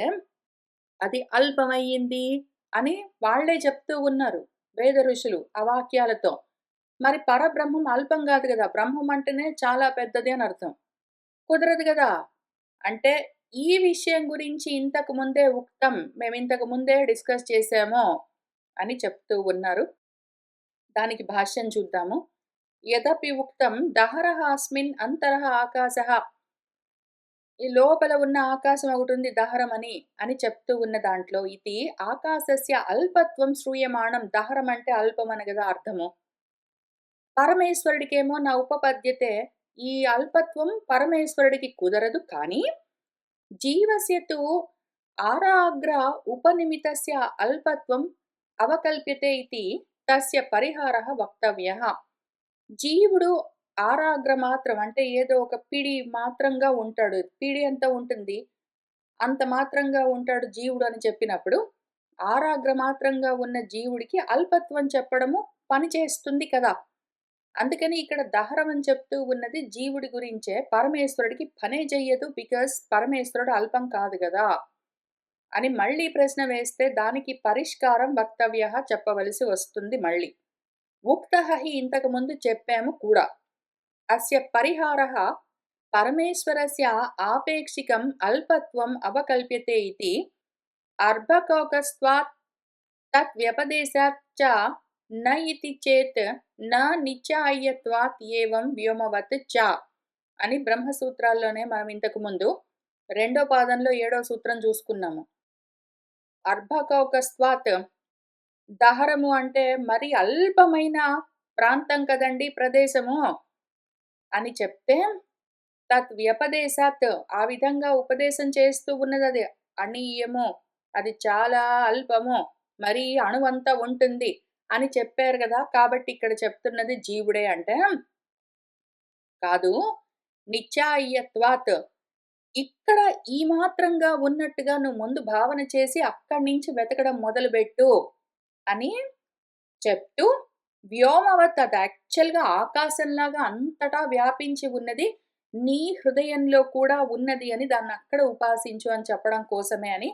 అది అల్పమయ్యింది అని వాళ్ళే చెప్తూ ఉన్నారు. వేద ఋషులు ఆ వాక్యాలతో. మరి పరబ్రహ్మం అల్పం గాదు గదా! బ్రహ్మం అంటేనే చాలా పెద్దది అని అర్థం. కుదరదు గదా! అంటే ఈ విషయం గురించి ఇంతకు ముందే ఉక్తం. మేమింతకు ముందే డిస్కస్ చేశాము అని చెప్తూ ఉన్నారు. దానికి భాష్యం చూద్దాము. యదపి ఉక్తం దహరః అస్మిన్ అంతరః ఆకాశః. ఈ లోపల ఉన్న ఆకాశం ఒకటుంది దహరమని అని చెప్తూ ఉన్న దాంట్లో ఇది ఆకాశస్య అల్పత్వం శ్రూయమాణం. దహరం అంటే అల్పం అని గదా అర్థము. పరమేశ్వరుడికేమో నా ఉపపద్యతే ఈ అల్పత్వం పరమేశ్వరుడికి కుదరదు కానీ జీవస్య తు ఆరాగ్ర ఉపనిమితస్య అల్పత్వం అవకల్ప్యతే ఇతి తస్య పరిహారః వక్తవ్యః. జీవుడు ఆరాగ్ర మాత్రం అంటే ఏదో ఒక పిడి మాత్రంగా ఉంటాడు. పిడి ఎంత ఉంటుంది? అంత మాత్రంగా ఉంటాడు జీవుడు అని చెప్పినప్పుడు, ఆరాగ్ర మాత్రంగా ఉన్న జీవుడికి అల్పత్వం చెప్పడము పనిచేస్తుంది కదా! అందుకని ఇక్కడ దహరం అని చెప్తూ ఉన్నది జీవుడి గురించే. పరమేశ్వరుడికి పనే చెయ్యదు. బికాజ్ పరమేశ్వరుడు అల్పం కాదు గదా! అని మళ్ళీ ప్రశ్న వేస్తే దానికి పరిష్కారం వక్తవ్యః చెప్పవలసి వస్తుంది మళ్ళీ. ఉక్తః హి ఇంతకు ముందు చెప్పాము కూడా. అస్య పరిహారః పరమేశ్వరస్య ఆపేక్షికం అల్పత్వం అవకల్ప్యతే ఇతి అర్భకోకస్త్వాత్ తద్వ్యపదేశాత్ చ న ఇతి చేత్ న నిశ్చాయ్యత్వాత్ ఏవం వ్యోమవత్ చ అని బ్రహ్మసూత్రాల్లోనే మనం ఇంతకు ముందు రెండో పాదంలో 7వ సూత్రం చూసుకున్నాము. అర్భకౌకస్త్వాత్ దహరము అంటే మరి అల్పమైన ప్రాంతం కదండి ప్రదేశము అని చెప్తే తత్ వ్యపదేశాత్ ఆ విధంగా ఉపదేశం చేస్తూ ఉన్నదది. అనీయము అది చాలా అల్పము. మరీ అణువంత ఉంటుంది. అని చెప్పారు గదా! కాబట్టి ఇక్కడ చెప్తున్నది జీవుడే అంటే, కాదు. నిత్యాయ్యత్వాత్. ఇక్కడ ఈ మాత్రంగా ఉన్నట్టుగా నువ్వు ముందు భావన చేసి అక్కడి నుంచి వెతకడం మొదలుబెట్టు అని చెప్తూ, వ్యోమవత్ అది యాక్చువల్‌గా ఆకాశంలాగా అంతటా వ్యాపించి ఉన్నది. నీ హృదయంలో కూడా ఉన్నది అని దాన్నక్కడ ఉపాసించు అని చెప్పడం కోసమే అని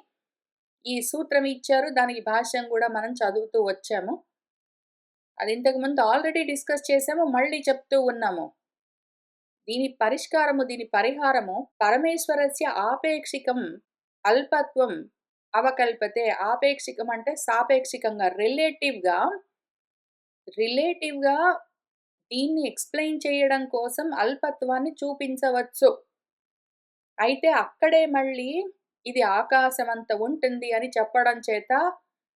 ఈ సూత్రం ఇచ్చారు. దానికి భాష్యం గూడా మనం చదువుతూ వచ్చాము. అది ఇంతకు ముందు ఆల్రెడీ డిస్కస్ చేసాము. మళ్ళీ చెప్తూ ఉన్నాము. దీని పరిష్కారము, దీని పరిహారము పరమేశ్వరస్య ఆపేక్షికం అల్పత్వం అవకల్పతే. ఆపేక్షికం అంటే సాపేక్షికంగా రిలేటివ్‌గా దీన్ని ఎక్స్‌ప్లెయిన్ చేయడం కోసం అల్పత్వాన్ని చూపించవచ్చు. అయితే అక్కడే మళ్ళీ ఇది ఆకాశమంత ఉంటుంది అని చెప్పడం చేత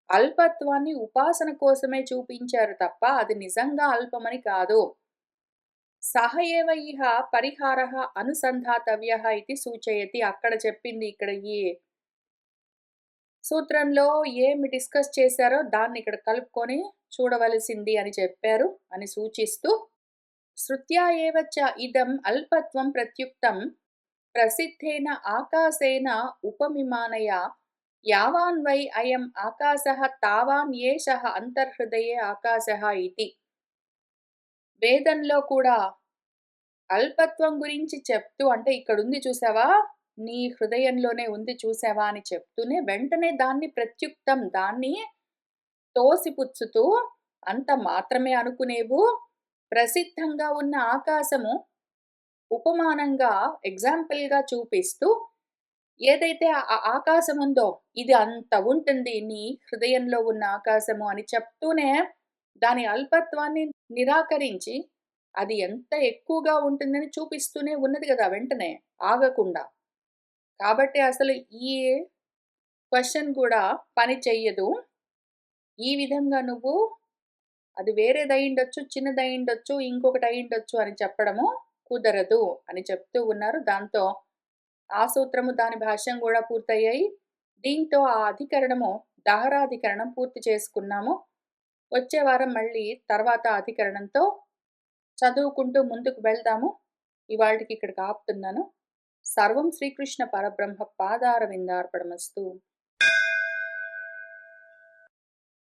అల్పత్వాన్ని ఉపాసన కోసమే చూపించారు తప్ప అది నిజంగా అల్పమని కాదు. సహ ఏవ ఇహ పరిహారః అనుసంధాతవ్యః ఇతి సూచయతి. అక్కడ చెప్పింది ఇక్కడ ఈ సూత్రంలో ఏమి డిస్కస్ చేశారో దాన్ని ఇక్కడ కలుపుకొని చూడవలసింది అని చెప్పారు అని సూచిస్తూ, శృత్యా ఏవ చ ఇదం అల్పత్వం ప్రత్యుక్తం ప్రసిద్ధేన ఆకాశేన ఉపమిమానయా యావాన్ వై అయం ఆకాశః తావాన్ ఏషః అంతర్హృదయే ఆకాశః ఇతి. వేదంలో కూడా అల్పత్వం గురించి చెప్తూ అంటే ఇక్కడుంది చూసావా? నీ హృదయంలోనే ఉంది చూసావా? అని చెప్తూనే వెంటనే దాన్ని ప్రత్యుక్తం దాన్ని తోసిపుచ్చుతూ అంత మాత్రమే అనుకునేవు ప్రసిద్ధంగా ఉన్న ఆకాశము ఉపమానంగా ఎగ్జాంపుల్‌గా చూపిస్తూ ఏదైతే ఆకాశం ఉందో ఇది అంత ఉంటుంది నీ హృదయంలో ఉన్న ఆకాశము అని చెప్తూనే దాని అల్పత్వాన్ని నిరాకరించి అది ఎంత ఎక్కువగా ఉంటుందని చూపిస్తూనే ఉన్నది గదా! వెంటనే ఆగకుండా. కాబట్టి అసలు ఈ క్వెషన్ గూడా పని చెయ్యదు. ఈ విధంగా నువ్వు అది వేరేదయిండొచ్చు, చిన్నదయిండొచ్చు, ఇంకొకటయిండొచ్చు అని చెప్పడము కుదరదు అని చెప్తూ ఉన్నారు. దాంతో ఆ సూత్రము, దాని భాష్యం గూడా పూర్తయ్యాయి. దీంతో ఆ అధికరణము, దహరాధికరణం పూర్తి చేసుకున్నాము. వచ్చే వారం మళ్ళీ తర్వాత అధికరణంతో చదువుకుంటూ ముందుకు వెళ్దాము. ఇవాల్టికి ఇక్కడికి ఆపుతున్నాను. సర్వం శ్రీకృష్ణ పరబ్రహ్మ పాదారవిందార్పణమస్తు.